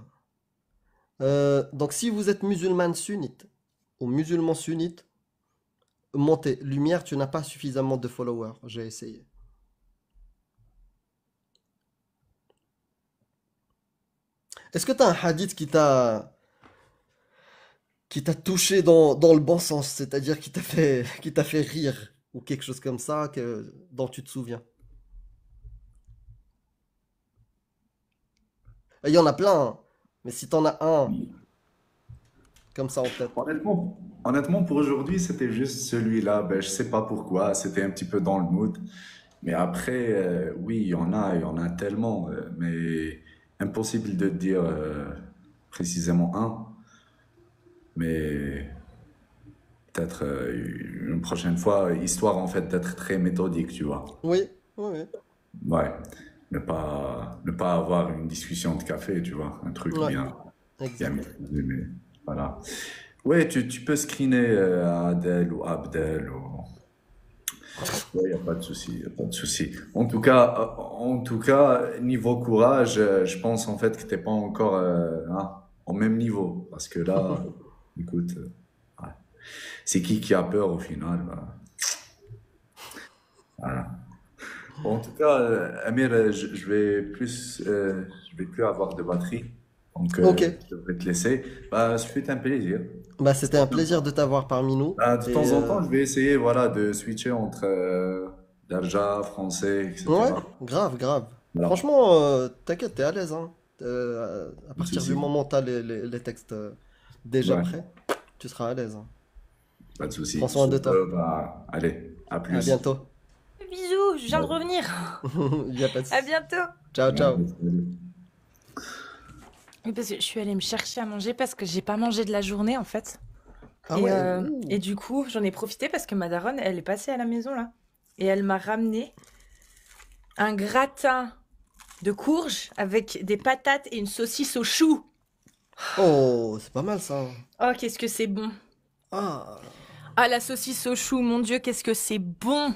Donc si vous êtes musulmane sunnite ou musulman sunnite, montez. Lumière, tu n'as pas suffisamment de followers. J'ai essayé. Est-ce que tu as un hadith qui t'a touché dans le bon sens, c'est-à-dire qui t'a fait rire ou quelque chose comme ça dont tu te souviens? Il y en a plein, hein. Mais si t'en as un comme ça en tête. Honnêtement, pour aujourd'hui, c'était juste celui-là. Ben, je sais pas pourquoi, c'était un petit peu dans le mood. Mais après, oui, il y en a tellement. Mais impossible de dire précisément un. Mais peut-être une prochaine fois, histoire en fait d'être très méthodique, tu vois. Oui, oui, oui. Ouais. Ne pas avoir une discussion de café, tu vois. Un truc Ouais, bien exact. maîtrisé, mais voilà. Ouais, tu peux screener Adèle ou Abdel ou... Ouais, y a pas de souci, y a pas de souci. En tout cas, niveau courage, je pense en fait que t'es pas encore hein, au même niveau. Parce que là, écoute, ouais. C'est qui a peur au final? Bah, voilà. Bon, en tout cas, Amir, je vais plus avoir de batterie. Donc, Ok. je devrais te laisser. Bah, ce fut un plaisir. Bah, c'était C'était un sympa. plaisir de t'avoir parmi nous. Bah, de Et temps en temps, je vais essayer, voilà, de switcher entre Darja, français, ouais, etc. grave, grave. Voilà. Franchement, t'inquiète, t'es à l'aise, hein. À Pas de partir du souci. moment où t'as les textes déjà Ouais, prêts, tu seras à l'aise, hein. pas de Prends souci. soin de Sur toi. ce, bah, allez, à À plus. bientôt. Bisous, je viens de Ouais. revenir. Il n'y a pas de À souci. bientôt. Ciao, ciao. Ouais, salut. Oui, parce que je suis allée me chercher à manger parce que j'ai pas mangé de la journée en fait. Ah ouais, Et ouh. du coup, j'en ai profité parce que ma daronne, elle est passée à la maison là. Et elle m'a ramené un gratin de courge avec des patates et une saucisse au chou. Oh, c'est pas mal ça. Oh, qu'est-ce que c'est bon. Ah, Ah, la saucisse au chou, mon Dieu, qu'est-ce que c'est bon.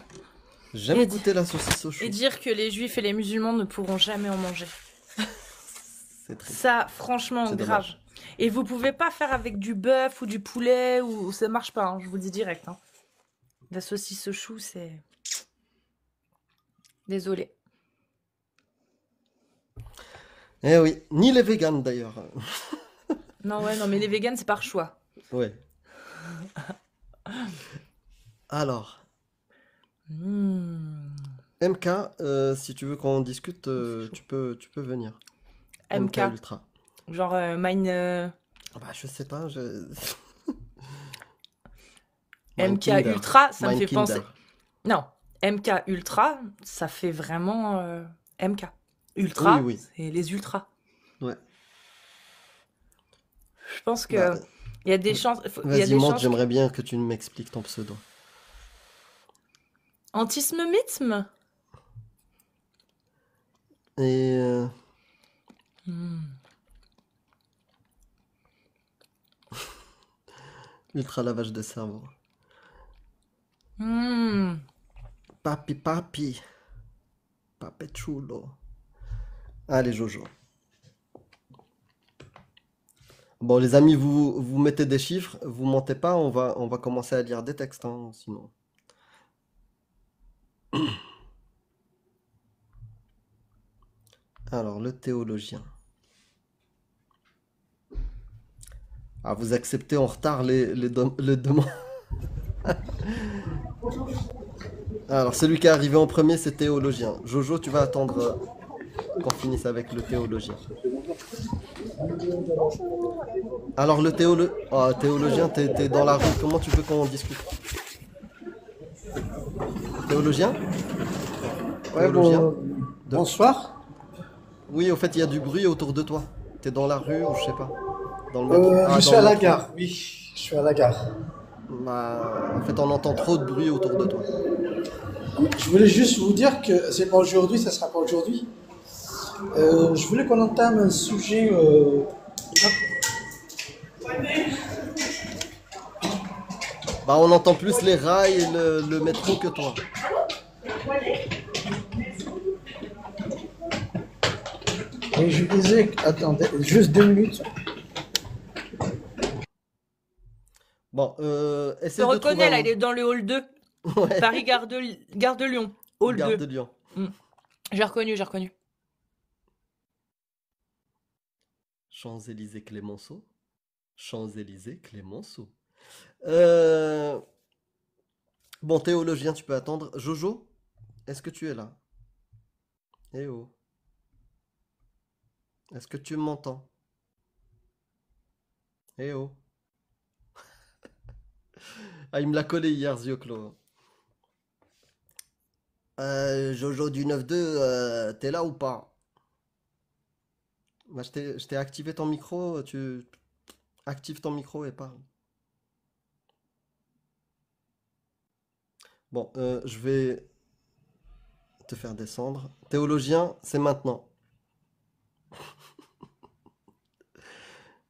j'ai Et, jamais di- goûté la saucisse au et chou. dire que les juifs et les musulmans ne pourront jamais en manger. C'est triste. Ça, franchement, C'est grave. dommage. Et vous pouvez pas faire avec du bœuf ou du poulet ou ça marche pas, hein, je vous dis direct, hein. La saucisse au chou, c'est... Désolée. Eh oui, ni les véganes d'ailleurs. Non, ouais, non, mais les véganes, c'est par choix. Ouais. Alors, Mmh. MK, si tu veux qu'on discute, tu peux venir. MK. Ultra. Genre, mine. Bah, je sais pas. MK Kinder. Ultra, ça me Mind fait Kinder. penser. Non, MK Ultra, ça fait vraiment MK. Ultra, Oui, oui. c'est les ultras. Ouais. Je pense que Bah, il y a des chances. Il y a vas-y, des monte, chances. j'aimerais bien que tu m'expliques ton pseudo. Antismemisme. Et Hmm. ultra lavage de cerveau. Hmm. Papi, papi. Papi chulo. Allez, Jojo. Bon, les amis, vous mettez des chiffres, vous mentez pas, on va commencer à lire des textes, hein, sinon. Alors, le théologien. Ah, vous acceptez en retard les demandes. Alors, celui qui est arrivé en premier, c'est théologien. Jojo, tu vas attendre qu'on finisse avec le théologien. Alors, le théologien, t'es dans la rue, comment tu veux qu'on discute? Théologien? Ouais, Théologien? bonsoir. Oui, au fait, il y a du bruit autour de toi. T'es dans la rue ou je sais pas. Dans le métro. Je dans suis à le la métro. gare, oui, je suis à la gare. Bah, en fait, on entend trop de bruit autour de toi. Je voulais juste vous dire que c'est pas aujourd'hui, ça sera pas aujourd'hui. Je voulais qu'on entame un sujet. Bah, on entend plus les rails et le métro que toi. Et je disais, attendez, juste 2 minutes. Bon, Je essaie te de reconnais, trouver là, un il est dans le hall 2. Ouais. Paris, gare de Lyon. Hall Gare 2. de Lyon. J'ai reconnu, j'ai reconnu. Champs-Élysées Clémenceau. Champs-Élysées Clémenceau. Euh, Bon, théologien, tu peux attendre. Jojo, est-ce que tu es là? Eh oh. Est-ce que tu m'entends? Eh oh. Ah, il me l'a collé hier, Zioclo. Jojo du 9-2, t'es là ou pas? Bah, je t'ai activé ton micro, tu actives ton micro et parle. Bon, je vais te faire descendre. Théologien, c'est maintenant.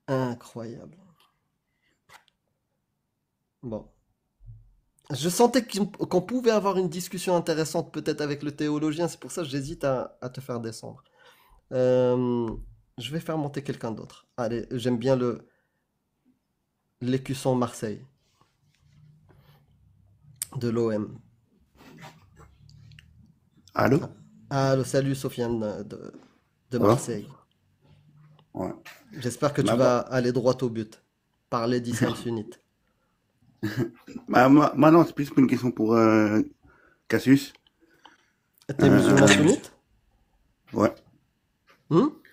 Incroyable. Bon. Je sentais qu'on pouvait avoir une discussion intéressante peut-être avec le théologien, c'est pour ça que j'hésite à te faire descendre. Je vais faire monter quelqu'un d'autre. Allez, j'aime bien l'écusson Marseille de l'OM. Allô? Allô, salut Sofiane de Ça va? Marseille. Ouais. J'espère que tu Bah, vas aller droit au but. Parler d'islam sunnite. moi, non, c'est plus une question pour Cassius. T'es musulman sunnite? Ouais,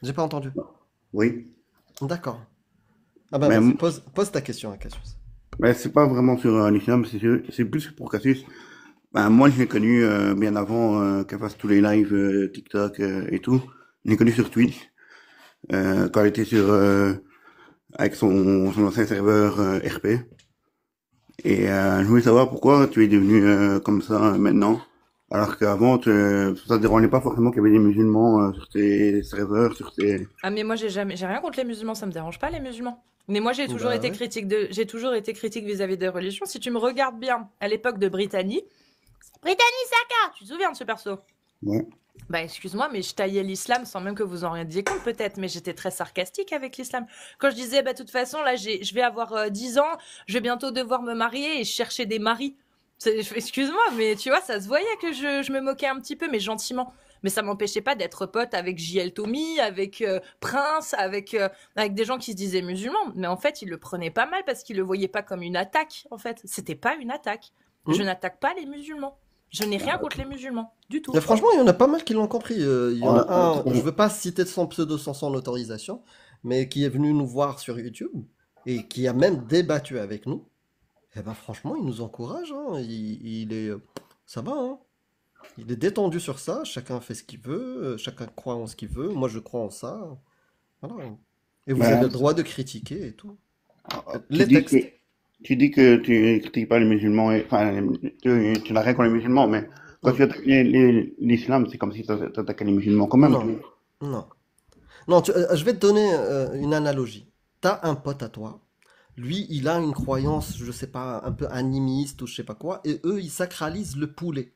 J'ai pas entendu. oui. D'accord. Ah bah Mais vas-y, m- pose ta question à Cassius. Mais c'est pas vraiment sur l'islam, c'est plus pour Cassius. Ben, moi, je l'ai connu bien avant qu'elle fasse tous les lives TikTok et tout. Je l'ai connu sur Twitch, quand elle était avec son ancien serveur RP. Et je voulais savoir pourquoi tu es devenu comme ça maintenant, alors qu'avant, ça te dérangeait pas forcément qu'il y avait des musulmans sur tes serveurs, sur tes... Ah, mais moi, j'ai rien contre les musulmans, ça me dérange pas, les musulmans. Mais moi, j'ai toujours Bah été ouais. j'ai toujours été critique vis-à-vis des religions. Si tu me regardes bien, à l'époque de Brittany Saka, tu te souviens de ce perso? Ouais. Bah, excuse-moi, mais je taillais l'islam sans même que vous en rendiez compte, peut-être, mais j'étais très sarcastique avec l'islam. Quand je disais, bah, de toute façon, là, je vais avoir 10 ans, je vais bientôt devoir me marier et chercher des maris. Excuse-moi, mais tu vois, ça se voyait que je me moquais un petit peu, mais gentiment. Mais ça m'empêchait pas d'être pote avec JL Tommy, avec Prince, avec des gens qui se disaient musulmans. Mais en fait, ils le prenaient pas mal parce qu'ils le voyaient pas comme une attaque, en fait. C'était pas une attaque. Je n'attaque pas les musulmans. Je n'ai rien contre les musulmans, du tout. Mais franchement, il y en a pas mal qui l'ont compris. Il y en a un, Ouais. je veux pas citer son pseudo sans son autorisation, mais qui est venu nous voir sur YouTube et qui a même débattu avec nous. Et ben franchement, il nous encourage. Hein. Il est, ça va. Hein. Il est détendu sur ça. Chacun fait ce qu'il veut. Chacun croit en ce qu'il veut. Moi, je crois en ça. Voilà. Et vous Ben, avez le droit de critiquer et tout. tu Les dis textes. tu dis que tu critiques pas les musulmans, enfin, tu n'as rien contre les musulmans, mais quand Mm. tu attaques l'islam, c'est comme si tu attaquais les musulmans quand même. Non, non. Non, je vais te donner une analogie. T'as un pote à toi. Lui, il a une croyance, je sais pas, un peu animiste ou je sais pas quoi, et eux, ils sacralisent le poulet.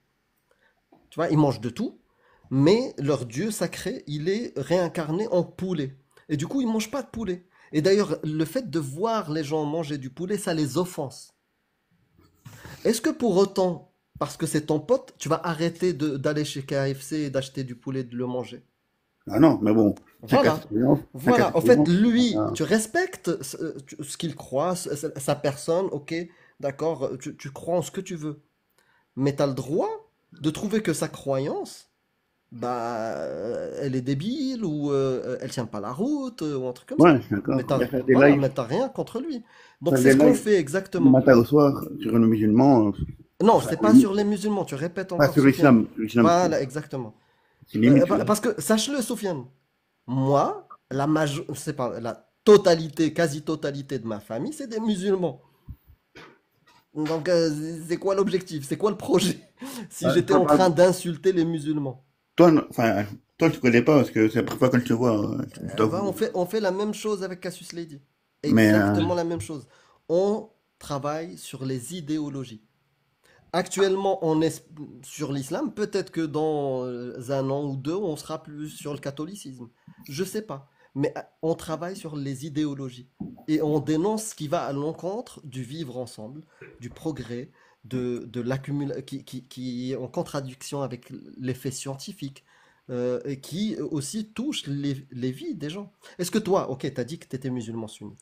Tu vois, ils mangent de tout, mais leur dieu sacré, il est réincarné en poulet. Et du coup, ils mangent pas de poulet. Et d'ailleurs, le fait de voir les gens manger du poulet, ça les offense. Est-ce que pour autant, parce que c'est ton pote, tu vas arrêter d'aller chez KFC et d'acheter du poulet et de le manger? Ah non, mais bon, Voilà. Voilà, en fait, lui, Ah. tu respectes ce qu'il croit, sa personne, ok, d'accord, tu crois en ce que tu veux. Mais tu as le droit de trouver que sa croyance, bah, elle est débile ou elle tient pas la route ou un truc comme ça. Ouais, je suis d'accord. Mais Il a fait des voilà, lives, mais t'as rien contre lui. Donc faire c'est des ce qu'on lives fait du exactement. matin au soir sur le musulman, Non, enfin, c'est pas sur les musulmans, tu répètes pas encore, sur Soufiane. l'islam, Voilà, exactement. c'est limite. tu vois. Parce que, sache-le, Soufiane, moi, c'est pas, la totalité, quasi-totalité de ma famille, c'est des musulmans. Donc, c'est quoi l'objectif? C'est quoi le projet? Si j'étais en train d'insulter les musulmans. Toi, enfin, toi, tu connais pas parce que c'est la première fois que je te vois. Je t'avoue. On fait la même chose avec Cassius Lady. Mais, Exactement la même chose. On travaille sur les idéologies. Actuellement, on est sur l'islam. Peut-être que dans un an ou deux, on sera plus sur le catholicisme. Je sais pas. Mais on travaille sur les idéologies. Et on dénonce ce qui va à l'encontre du vivre ensemble, du progrès, de l'accumulation, qui est en contradiction avec les faits scientifiques, et qui aussi touche les vies des gens. Est-ce que toi, ok, tu as dit que tu étais musulman sunnite.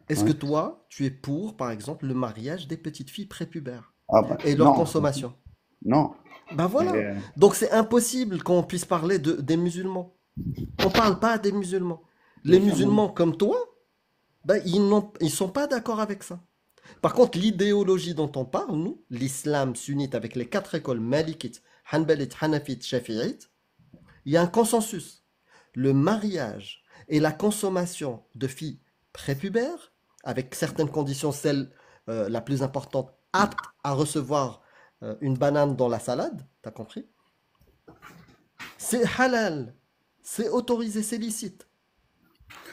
Est-ce que ouais. toi, tu es pour, par exemple, le mariage des petites filles prépubères Ah, bah, et leur non, consommation? non. Ben voilà. Mais, Donc c'est impossible qu'on puisse parler des musulmans. On parle pas des musulmans. Les mais ça, musulmans comme toi, ben, ils sont pas d'accord avec ça. Par contre, l'idéologie dont on parle, nous, l'islam sunnite avec les 4 écoles, Malikite, Hanbalite, Hanafite, Shafi'ite, il y a un consensus. Le mariage et la consommation de filles prépubères, avec certaines conditions, celle la plus importante, apte à recevoir une banane dans la salade, t'as compris? C'est halal, c'est autorisé, c'est licite.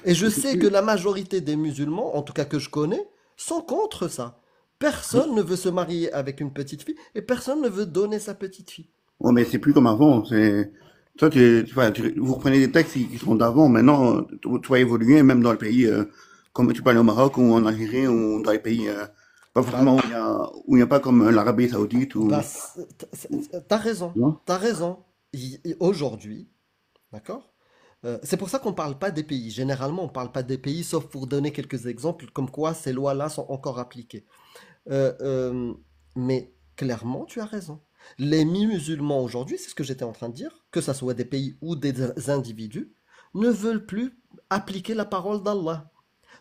Et je sais que la majorité des musulmans, en tout cas que je connais, sont contre ça. Personne ne veut se marier avec une petite fille et personne ne veut donner sa petite fille. ouais, mais c'est plus comme avant. Toi, enfin, vous reprenez des textes qui sont d'avant. Maintenant, tu vas évoluer, même dans le pays, comme tu parles au Maroc ou en Algérie ou dans les pays, pas forcément où il n'y a pas comme l'Arabie Saoudite ou. Bah, t'as raison, Tu vois. t'as raison. Aujourd'hui, d'accord? C'est pour ça qu'on ne parle pas des pays. Généralement, on ne parle pas des pays, sauf pour donner quelques exemples, comme quoi ces lois-là sont encore appliquées. Euh, euh, mais clairement, tu as raison. Les musulmans aujourd'hui, c'est ce que j'étais en train de dire, que ce soit des pays ou des individus, ne veulent plus appliquer la parole d'Allah,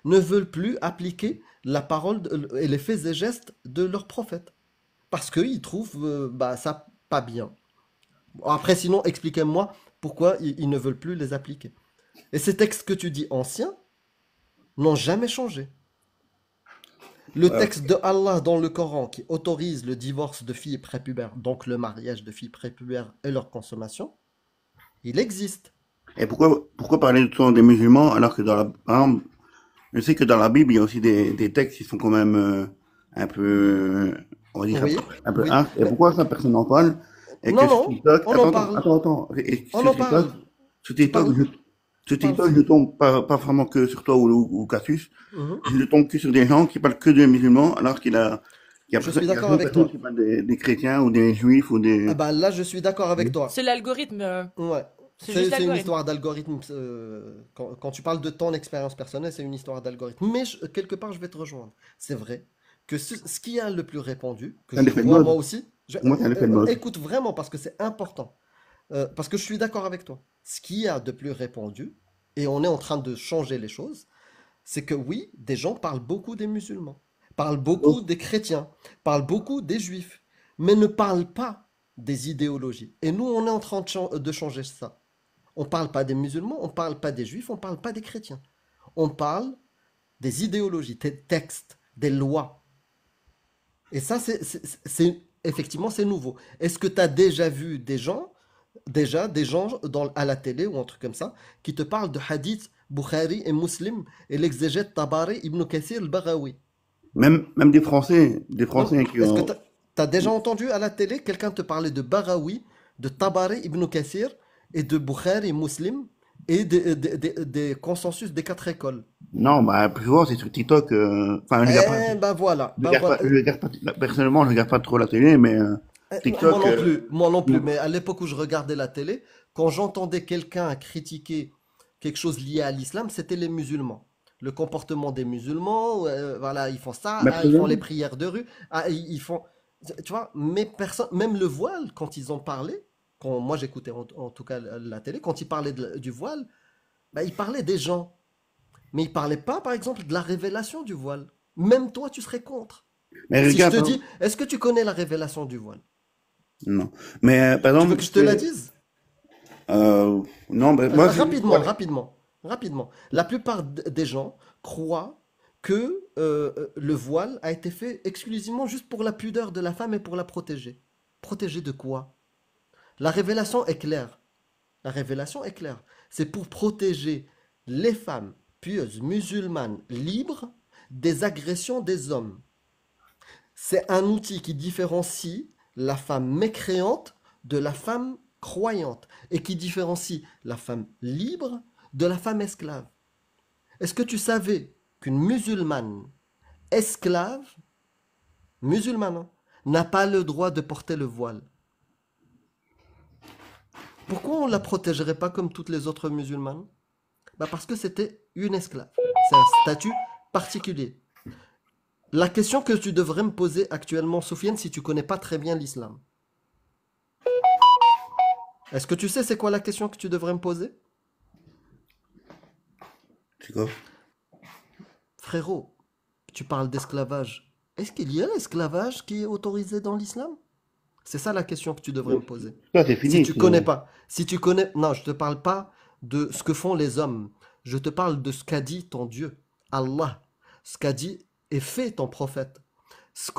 ne veulent plus appliquer la parole et les faits et gestes de leur prophète, parce qu'ils trouvent bah, ça pas bien. Après, sinon, expliquez-moi pourquoi ils ne veulent plus les appliquer. Et ces textes que tu dis anciens n'ont jamais changé. Le texte de Allah dans le Coran qui autorise le divorce de filles prépubères, donc le mariage de filles prépubères et leur consommation, il existe. Et pourquoi parler tout le temps des musulmans alors que par exemple, je sais que dans la Bible, il y a aussi des textes qui sont quand même un peu, on va dire, Oui, un peu oui. hard. Et pourquoi ça, personne n'en parle? Et Non, que sur non, TikTok, on en parle. attends. Et On sur en parle. Sur Tu TikTok, parles. sur Tu parles. TikTok, je tombe pas vraiment que sur toi ou Cassius. Mhm. Je tombe que sur des gens qui parlent que des musulmans, alors qu'il y a Je suis d'accord d'autres avec personnes toi. qui parlent des chrétiens ou des juifs ou des. Ah bah là, je suis d'accord avec toi. C'est l'algorithme. Ouais. C'est juste C'est une l'algorithme. histoire d'algorithme. Quand tu parles de ton expérience personnelle, c'est une histoire d'algorithme. Mais quelque part, je vais te rejoindre. C'est vrai que ce qui a le plus répandu, que Un je effet de vois mode. moi aussi, Pour moi, c'est un effet de mode. Écoute vraiment, parce que c'est important. Parce que je suis d'accord avec toi. Ce qui a de plus répandu, et on est en train de changer les choses, c'est que oui, des gens parlent beaucoup des musulmans, parlent beaucoup des chrétiens, parlent beaucoup des juifs, mais ne parlent pas des idéologies. Et nous, on est en train de changer ça. On ne parle pas des musulmans, on ne parle pas des juifs, on ne parle pas des chrétiens. On parle des idéologies, des textes, des lois. Et ça, effectivement, c'est nouveau. Est-ce que tu as déjà vu des gens à la télé ou un truc comme ça, qui te parlent de hadith Bukhari et Muslim et l'exégète Tabari Ibn Kathir al-Baghawi? Même des Français qui Est-ce que ont. tu as déjà entendu à la télé quelqu'un te parler de Baghawi, de Tabari Ibn Kathir et de Bukhari Muslim et des consensus des 4 écoles? Non, bah, plus souvent, c'est sur TikTok. Enfin, je regarde pas. Eh ben voilà. Je regarde pas, personnellement, je regarde pas trop la télé, mais TikTok. Moi non plus. Non. Mais à l'époque où je regardais la télé, quand j'entendais quelqu'un critiquer quelque chose lié à l'islam, c'était les musulmans. Le comportement des musulmans, voilà, ils font ça, Mais ils font personnellement, les prières de rue, ils font, tu vois, mais personne, même le voile, quand ils en parlaient, quand moi j'écoutais en tout cas la télé, quand ils parlaient du voile, bah, ils parlaient des gens, mais ils parlaient pas, par exemple, de la révélation du voile. Même toi, tu serais contre. mais Si je regarde, te hein. dis, est-ce que tu connais la révélation du voile? Non. Mais par Tu veux exemple, que je te la dise? non, bah, moi, Rapidement. La plupart des gens croient que le voile a été fait exclusivement juste pour la pudeur de la femme et pour la protéger. Protéger de quoi? La révélation est claire. La révélation est claire. C'est pour protéger les femmes pieuses, musulmanes, libres des agressions des hommes. C'est un outil qui différencie la femme mécréante de la femme croyante et qui différencie la femme libre de la femme esclave. Est-ce que tu savais qu'une musulmane esclave, musulmane, hein, n'a pas le droit de porter le voile? Pourquoi on ne la protégerait pas comme toutes les autres musulmanes? Bah parce que c'était une esclave. C'est un statut particulier. La question que tu devrais me poser actuellement, Soufiane, si tu connais pas très bien l'islam, est-ce que tu sais c'est quoi la question que tu devrais me poser? c'est quoi? Frérot, tu parles d'esclavage. Est-ce qu'il y a l'esclavage qui est autorisé dans l'islam? C'est ça la question que tu devrais me poser. Ça, c'est Si fini. tu connais pas, non, je te parle pas de ce que font les hommes. Je te parle de ce qu'a dit ton Dieu, Allah, ce qu'a dit et fait ton prophète, ce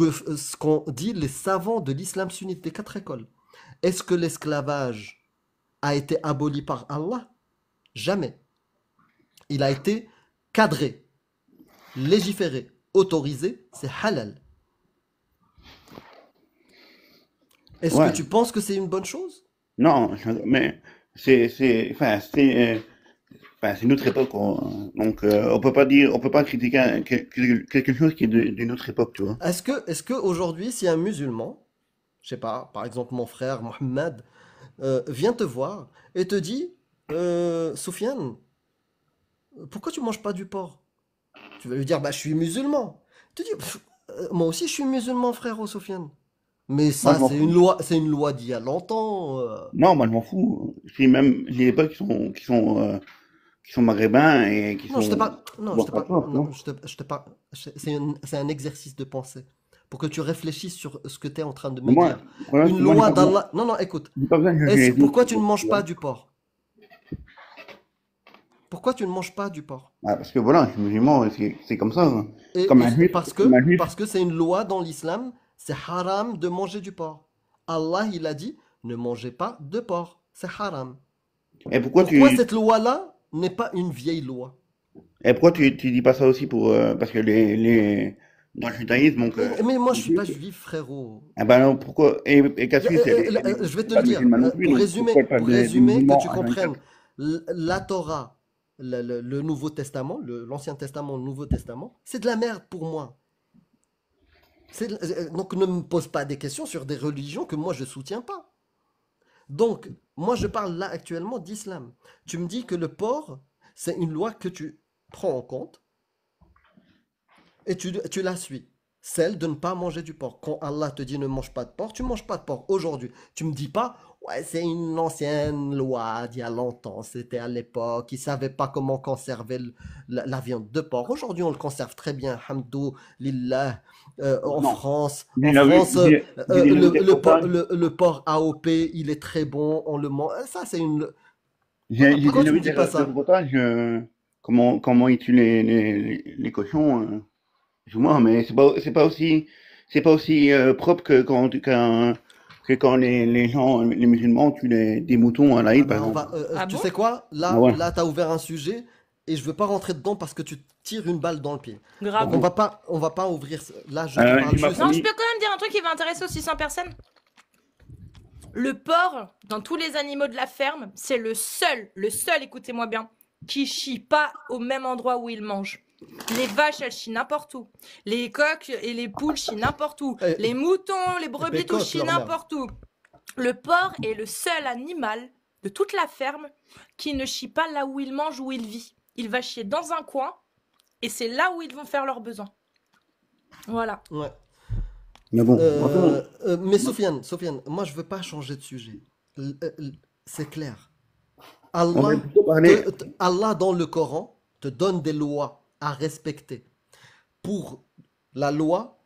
qu'ont dit les savants de l'islam sunnite des 4 écoles. Est-ce que l'esclavage a été aboli par Allah? Jamais. Il a été cadré, légiféré, autorisé, c'est halal. Est-ce Ouais. que tu penses que c'est une bonne chose? Non, mais c'est une autre époque, donc on peut pas critiquer quelque chose qui est d'une autre époque, tu vois. Est-ce que aujourd'hui, si un musulman, je sais pas, par exemple mon frère Mohamed, vient te voir et te dit, Soufiane, pourquoi tu manges pas du porc? Tu vas lui dire, bah je suis musulman. Tu dis, moi aussi je suis musulman, frère Soufiane. Mais Moi, ça, je m'en fous. c'est une loi d'il y a longtemps. Non, moi, je m'en fous. Si même les époques qui sont maghrébins et qui Non, je te sont, parle. Non, bon, je te parle. pas, Non, non. je te parle. C'est un exercice de pensée. Pour que tu réfléchisses sur ce que tu es en train de Mais me moi, dire. le problème, c'est Une que moi, loi d'Allah. Non, non, écoute. j'ai pas besoin de juger les autres, Pourquoi tu ne manges tu pas vois. du porc? Pourquoi tu ne manges pas du porc? Ah, parce que voilà, je suis musulman, c'est comme ça, hein. Et, Comme un et juif, comme un juif. parce que c'est une loi dans l'islam, c'est haram de manger du porc. Allah, il a dit, ne mangez pas de porc. C'est haram. Et pourquoi Pourquoi cette loi-là n'est pas une vieille loi? tu dis pas ça aussi parce que dans le judaïsme, donc, Mais moi, je les suis pas juifs, juif, frérot. ah ben non, pourquoi, et Cassius, Je vais te pas le dire, musulman non plus, pour donc pourquoi pas pour des résumer, que musulmans tu à comprennes, 24? la Torah, le Nouveau Testament, l'Ancien Testament, le Nouveau Testament, c'est de la merde pour moi. Donc ne me pose pas des questions sur des religions que moi je soutiens pas. Donc, moi je parle là actuellement d'islam. Tu me dis que le porc, c'est une loi que tu prends en compte et tu la suis. celle de ne pas manger du porc. Quand Allah te dit ne mange pas de porc, tu ne manges pas de porc aujourd'hui. Tu me dis pas, ouais, c'est une ancienne loi d'il y a longtemps, c'était à l'époque, ils ne savaient pas comment conserver la viande de porc. Aujourd'hui, on le conserve très bien, hamdoulillah. En Non. France, J'ai la vu- j'ai des reportages. le porc AOP, il est très bon, on le mange. Ça, c'est une. J'ai Pourquoi déjà tu me vu dis pas des ça? reportages, comment ils tuent les cochons, chez moi, mais c'est pas aussi propre que quand les gens, les musulmans tuent des moutons à Ah l'Aïd, par ben, exemple. Ah tu bon? sais quoi? Ah ouais. Là, t'as ouvert un sujet et je veux pas rentrer dedans parce que tu tires une balle dans le pied. Donc, Grave. on va pas ouvrir. Là, je te parle J'ai ma juste. Non, je famille. peux quand même dire un truc qui va intéresser aux 600 personnes. Le porc, dans tous les animaux de la ferme, c'est le seul, écoutez-moi bien, qui chie pas au même endroit où il mange. Les vaches, elles chient n'importe où. Les coqs et les poules chient n'importe où. Eh, Les moutons, les brebis, tout pécotent chient leur merde. n'importe où. Le porc est le seul animal de toute la ferme qui ne chie pas là où il mange, où il vit. Il va chier dans un coin et c'est là où ils vont faire leurs besoins. Voilà. Ouais. Mais bon, franchement, Mais Sofiane, moi, je veux pas changer de sujet. C'est clair. on va Allah, plutôt parler. Allah, dans le Coran, te donne des lois à respecter. Pour la loi,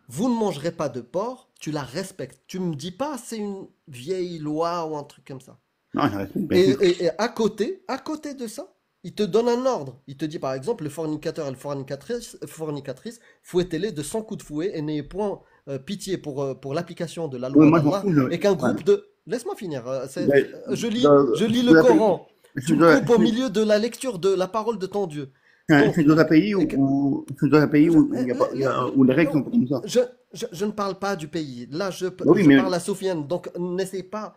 vous ne mangerez pas de porc, tu la respectes. Tu me dis pas c'est une vieille loi ou un truc comme ça. Non, je respecte, bien sûr. Et à côté de ça, il te donne un ordre. Il te dit par exemple, le fornicateur et le fornicatrice, fouettez-les de 100 coups de fouet et n'ayez point pitié pour l'application de la Ouais, loi moi, je m'en d'Allah fous. et qu'un Ouais. groupe de... Laisse-moi finir. Mais, Je je lis suis le dans un pays, Coran. je Tu suis me dans, coupes au milieu de la lecture de la parole de ton Dieu. je Donc, suis dans un pays et que- je suis dans un pays où le- il y a pas, le- où les règles sont non, pas comme ça. je ne parle pas du pays. Là, Bah oui, je mais parle à Sofiane. Donc, n'essaie pas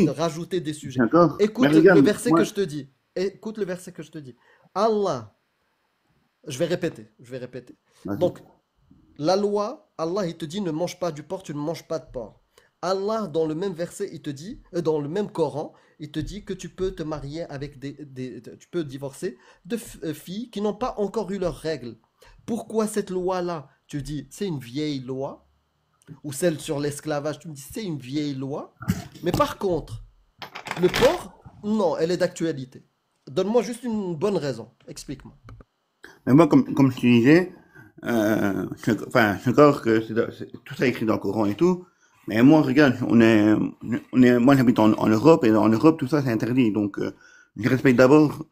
de oui, rajouter des sujets. d'accord. Mais Écoute regarde, le verset moi, que je te dis. Écoute le verset que je te dis. Allah, je vais répéter. vas-y. Donc, la loi, Allah, il te dit ne mange pas du porc, tu ne manges pas de porc. Allah, dans le même verset, il te dit, dans le même Coran, il te dit que tu peux te marier avec tu peux divorcer de filles qui n'ont pas encore eu leurs règles. Pourquoi cette loi-là? Tu dis, c'est une vieille loi, ou celle sur l'esclavage, tu me dis, c'est une vieille loi. Mais par contre, le porc, non, elle est d'actualité. Donne-moi juste une bonne raison. Explique-moi. Mais moi, comme je te disais, enfin, je suis d'accord que tout ça est écrit dans le Coran et tout. Mais moi, regarde, moi, j'habite en Europe et en Europe, tout ça, c'est interdit. Donc, je respecte d'abord,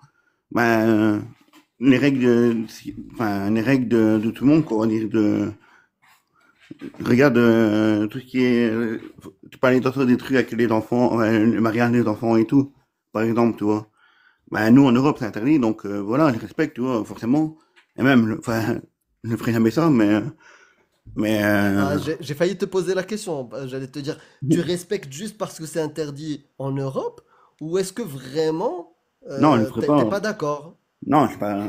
ben, les règles de tout le monde, quoi, on va dire, regarde, tout ce qui est, tu parlais tantôt des trucs avec les enfants, le mariage des enfants et tout, par exemple, tu vois. Ben, nous, en Europe, c'est interdit, donc, voilà, je respecte, tu vois, forcément. Et même, enfin, je ne ferai jamais ça, mais, Ah, j'ai failli te poser la question. J'allais te dire, tu respectes juste parce que c'est interdit en Europe ou est-ce que vraiment non, je ne ferai t'es pas. pas d'accord? Non, je suis pas,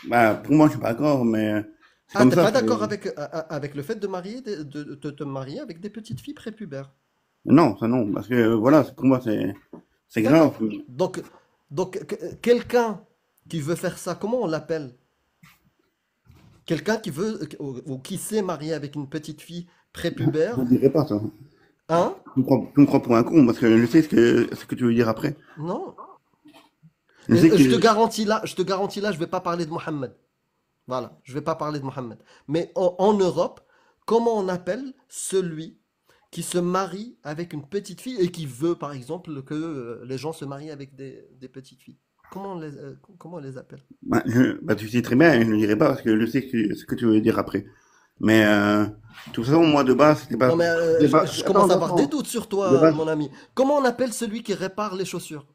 bah, pour moi, je suis pas d'accord, mais c'est Ah, comme t'es ça, pas d'accord avec le fait de de te marier avec des petites filles prépubères? non, ça non, parce que, voilà, pour moi, c'est grave. D'accord. Donc quelqu'un qui veut faire ça, comment on l'appelle? Quelqu'un qui veut ou qui s'est marié avec une petite fille Je prépubère, ne dirais pas ça. hein? Tu me crois pour un con, parce que je sais ce que tu veux dire après. Non. Je sais Je te que, garantis là, je vais pas parler de Mohammed. Voilà, je vais pas parler de Mohammed. Mais en Europe, comment on appelle celui qui se marie avec une petite fille et qui veut, par exemple, que les gens se marient avec des petites filles? Comment on les appelle? bah, tu sais très bien, je ne dirais pas, parce que je sais ce que tu veux dire après. Mais, de toute façon, moi, de base, c'était pas, Non, mais c'était pas, je commence à avoir des attends, doutes sur de toi, base, mon ami. Comment on appelle celui qui répare les chaussures?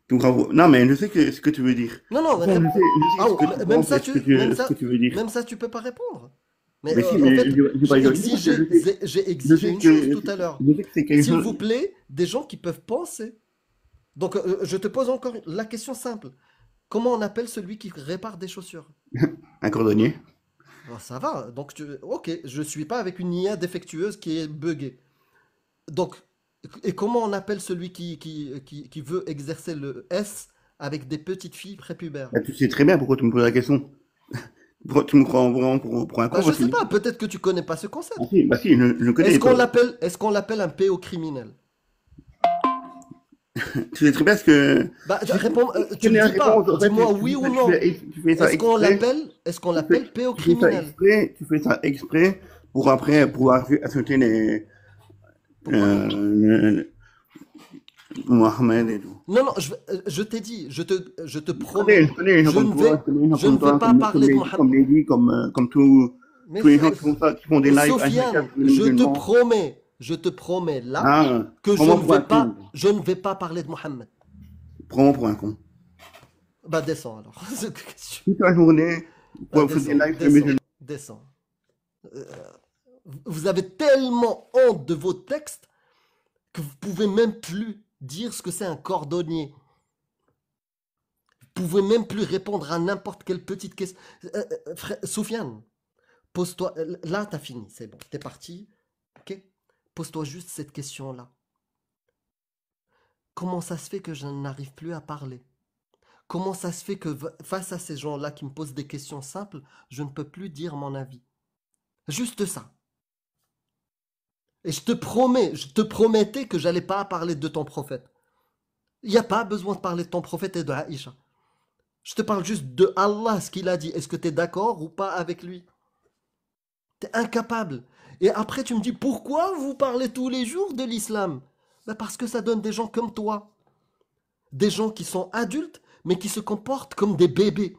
tu me crois, non, mais je sais ce que tu veux dire. Non, De non, toute façon, je sais ah, ce que tu même penses ça, et ce même que tu veux dire. ça, tu peux pas répondre. Mais Mais si, en mais fait, je vais pas dire parce que j'ai je exigé sais une chose que, tout à l'heure. je sais que c'est quelque S'il chose, vous plaît, des gens qui peuvent penser. Donc, je te pose encore la question simple. Comment on appelle celui qui répare des chaussures? un cordonnier. Bon, ça va. Donc, ok, je suis pas avec une IA défectueuse qui est buggée. Donc, et comment on appelle celui qui veut exercer le S avec des petites filles prépubères? Bah, tu sais très bien pourquoi tu me poses la question. Tu me crois vraiment pour un con Bah, je parce que... sais pas, peut-être que tu connais pas ce concept. Bah si, je connais. Est-ce qu'on l'appelle un pédocriminel? Tu sais très bien ce que... Bah, Si réponds, tu tu me connais la dis pas. réponse, en fait, Dis-moi tu oui fais ou ça- non. tu fais ça exprès. Est-ce qu'on Tu l'appelle fais ça pédocriminel? exprès, tu fais ça exprès pour après pouvoir insulter les... Pourquoi? Mohamed et tout. Non, non, je t'ai dit, je te Je promets, connais les gens je comme ne toi, vais, je connais les gens je ne comme toi, vais pas comme parler de les, Mohamed. comme Lady, comme Mais tous les gens qui font ça, qui font des lives Sofiane, H24 sur les musulmans. je te promets là Ah, que prends-moi pour un con. je ne vais pas parler de Mohamed. Prends-moi pour un con. Bah, descends alors. Toute la journée, Bah, pour faire des lives sur les musulmans. descends. Euh, Vous avez tellement honte de vos textes que vous pouvez même plus dire ce que c'est un cordonnier. Vous pouvez même plus répondre à n'importe quelle petite question. Soufiane, pose-toi. Là, t'as fini, c'est bon, t'es parti. Ok? Pose-toi juste cette question-là. Comment ça se fait que je n'arrive plus à parler? Comment ça se fait que face à ces gens-là qui me posent des questions simples, je ne peux plus dire mon avis? Juste ça. Et je te promettais que j'allais pas parler de ton prophète. Il n'y a pas besoin de parler de ton prophète et de Aïcha. Je te parle juste de Allah, ce qu'il a dit. Est-ce que tu es d'accord ou pas avec lui? Tu es incapable. Et après, tu me dis, pourquoi vous parlez tous les jours de l'islam? Ben parce que ça donne des gens comme toi. Des gens qui sont adultes, mais qui se comportent comme des bébés.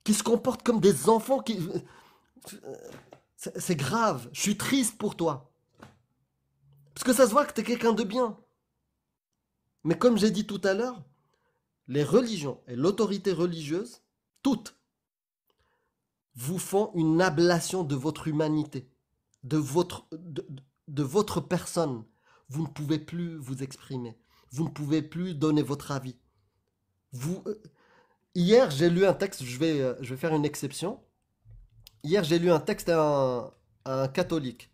Qui se comportent comme des enfants qui... C'est grave. Je suis triste pour toi. Parce que ça se voit que tu es quelqu'un de bien. Mais comme j'ai dit tout à l'heure, les religions et l'autorité religieuse, toutes, vous font une ablation de votre humanité, de votre personne. Vous ne pouvez plus vous exprimer. Vous ne pouvez plus donner votre avis. Hier, j'ai lu un texte, je vais faire une exception. Hier, j'ai lu un texte à un catholique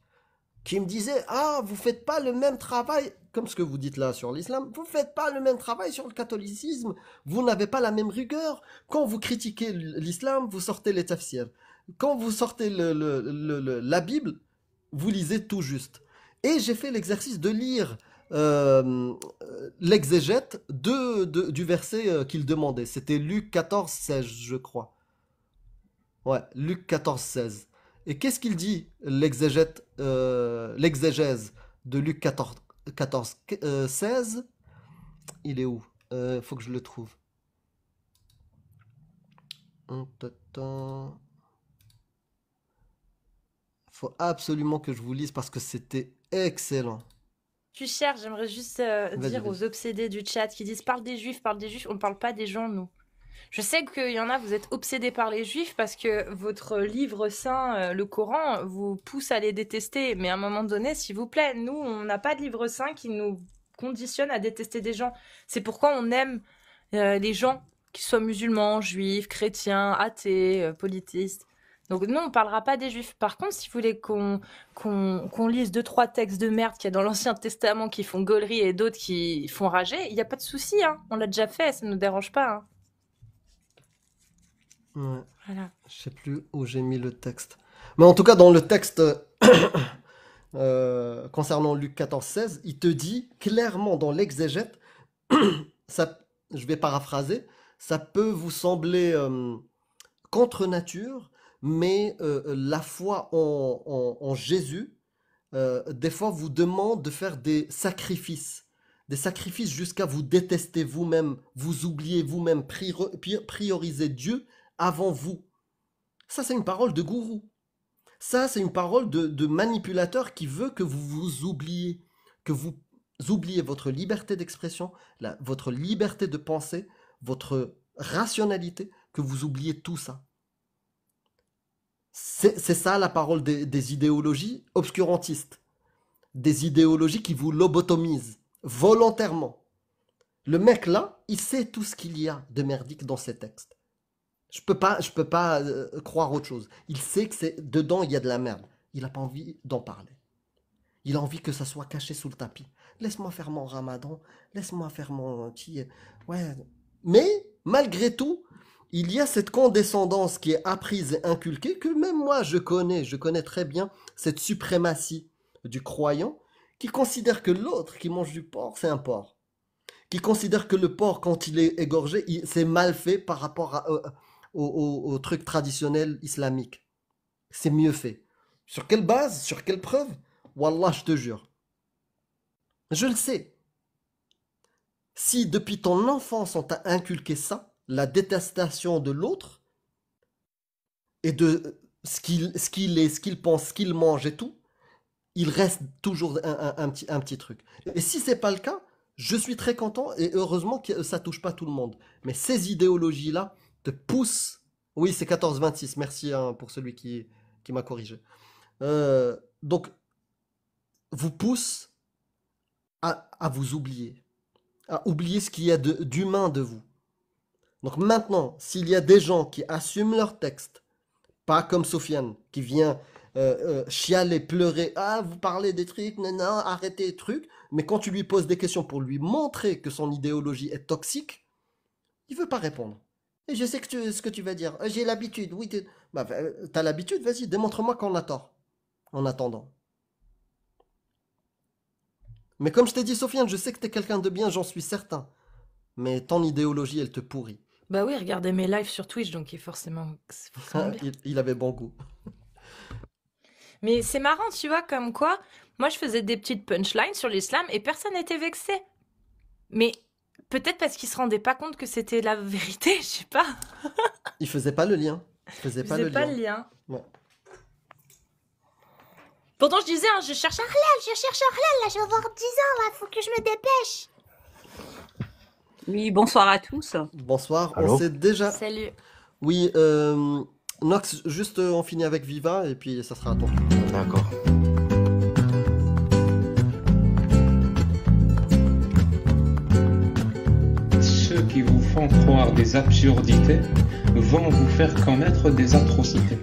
qui me disait: ah, vous faites pas le même travail, comme ce que vous dites là sur l'islam, vous faites pas le même travail sur le catholicisme, vous n'avez pas la même rigueur. Quand vous critiquez l'islam, vous sortez les tafsirs. Quand vous sortez la Bible, vous lisez tout juste. Et j'ai fait l'exercice de lire l'exégète du verset qu'il demandait. C'était Luc 14, 16, je crois. Ouais, Luc 14, 16. Et qu'est-ce qu'il dit, l'exégèse de Luc 14, 16? Il est où? Faut que je le trouve. Faut absolument que je vous lise parce que c'était excellent. Tu cherches, j'aimerais juste dire aux obsédés du chat qui disent parle des juifs, on parle pas des gens, nous. Je sais qu'il y en a, vous êtes obsédés par les juifs parce que votre livre saint, le Coran, vous pousse à les détester. Mais à un moment donné, s'il vous plaît, nous, on n'a pas de livre saint qui nous conditionne à détester des gens. C'est pourquoi on aime les gens, qu'ils soient musulmans, juifs, chrétiens, athées, politistes. Donc nous, on parlera pas des juifs. Par contre, si vous voulez qu'on lise 2-3 textes de merde qu'il y a dans l'Ancien Testament qui font gaulerie et d'autres qui font rager, il n'y a pas de souci. Hein. On l'a déjà fait, ça ne nous dérange pas. Hein. Ouais. Voilà. Je sais plus où j'ai mis le texte. Mais en tout cas, dans le texte concernant Luc 14, 16, il te dit clairement dans l'exégète, ça, je vais paraphraser, ça peut vous sembler contre nature, mais la foi en Jésus, des fois, vous demande de faire des sacrifices jusqu'à vous détester vous-même, vous oublier vous-même, prioriser Dieu avant vous. Ça, c'est une parole de gourou. Ça, c'est une parole de manipulateur qui veut que vous vous oubliez, que vous oubliez votre liberté d'expression, votre liberté de penser, votre rationalité, que vous oubliez tout ça. C'est ça la parole des idéologies obscurantistes, des idéologies qui vous lobotomisent volontairement. Le mec là, il sait tout ce qu'il y a de merdique dans ces textes. Je peux pas croire autre chose. Il sait que dedans il y a de la merde. Il n'a pas envie d'en parler. Il a envie que ça soit caché sous le tapis. Laisse-moi faire mon ramadan, laisse-moi faire mon petit... Ouais. Mais malgré tout, il y a cette condescendance qui est apprise et inculquée que même moi je connais très bien cette suprématie du croyant qui considère que l'autre qui mange du porc, c'est un porc. Qui considère que le porc, quand il est égorgé, c'est mal fait par rapport au truc traditionnel islamique. C'est mieux fait. Sur quelle base? Sur quelle preuve? Wallah, je te jure. Je le sais. Si depuis ton enfance on t'a inculqué ça, la détestation de l'autre, et de ce qu'il est, ce qu'il pense, ce qu'il mange et tout, il reste toujours un petit truc. Et si c'est pas le cas, je suis très content et heureusement que ça touche pas tout le monde. Mais ces idéologies-là te poussent. Oui, c'est 14-26. Merci hein, pour celui qui m'a corrigé. Donc, vous poussent à vous oublier. À oublier ce qu'il y a d'humain de vous. Donc maintenant, s'il y a des gens qui assument leur texte, pas comme Sofiane, qui vient chialer, pleurer, ah, vous parlez des trucs, non, arrêtez les trucs, mais quand tu lui poses des questions pour lui montrer que son idéologie est toxique, il veut pas répondre. Et je sais ce que tu vas dire, j'ai l'habitude, oui, t'as l'habitude, vas-y, démontre-moi qu'on a tort, en attendant. Mais comme je t'ai dit, Sofiane, je sais que t'es quelqu'un de bien, j'en suis certain, mais ton idéologie, elle te pourrit. Bah oui, regardez mes lives sur Twitch, donc c'est forcément bien. Il avait bon goût. Mais c'est marrant, tu vois, comme quoi, moi je faisais des petites punchlines sur l'islam et personne n'était vexé. Mais peut-être parce qu'ils se rendaient pas compte que c'était la vérité, je sais pas. Il faisait pas le lien. Il faisait pas le lien. Ouais. Pourtant je disais, hein, je cherche un halal, là, je vais avoir 10 ans, là, faut que je me dépêche. Oui, bonsoir à tous. Bonsoir, Allô? on sait déjà... Salut. Oui, Nox, juste on finit avec Viva et puis ça sera à ton tour. D'accord. Ceux qui vous font croire des absurdités vont vous faire commettre des atrocités.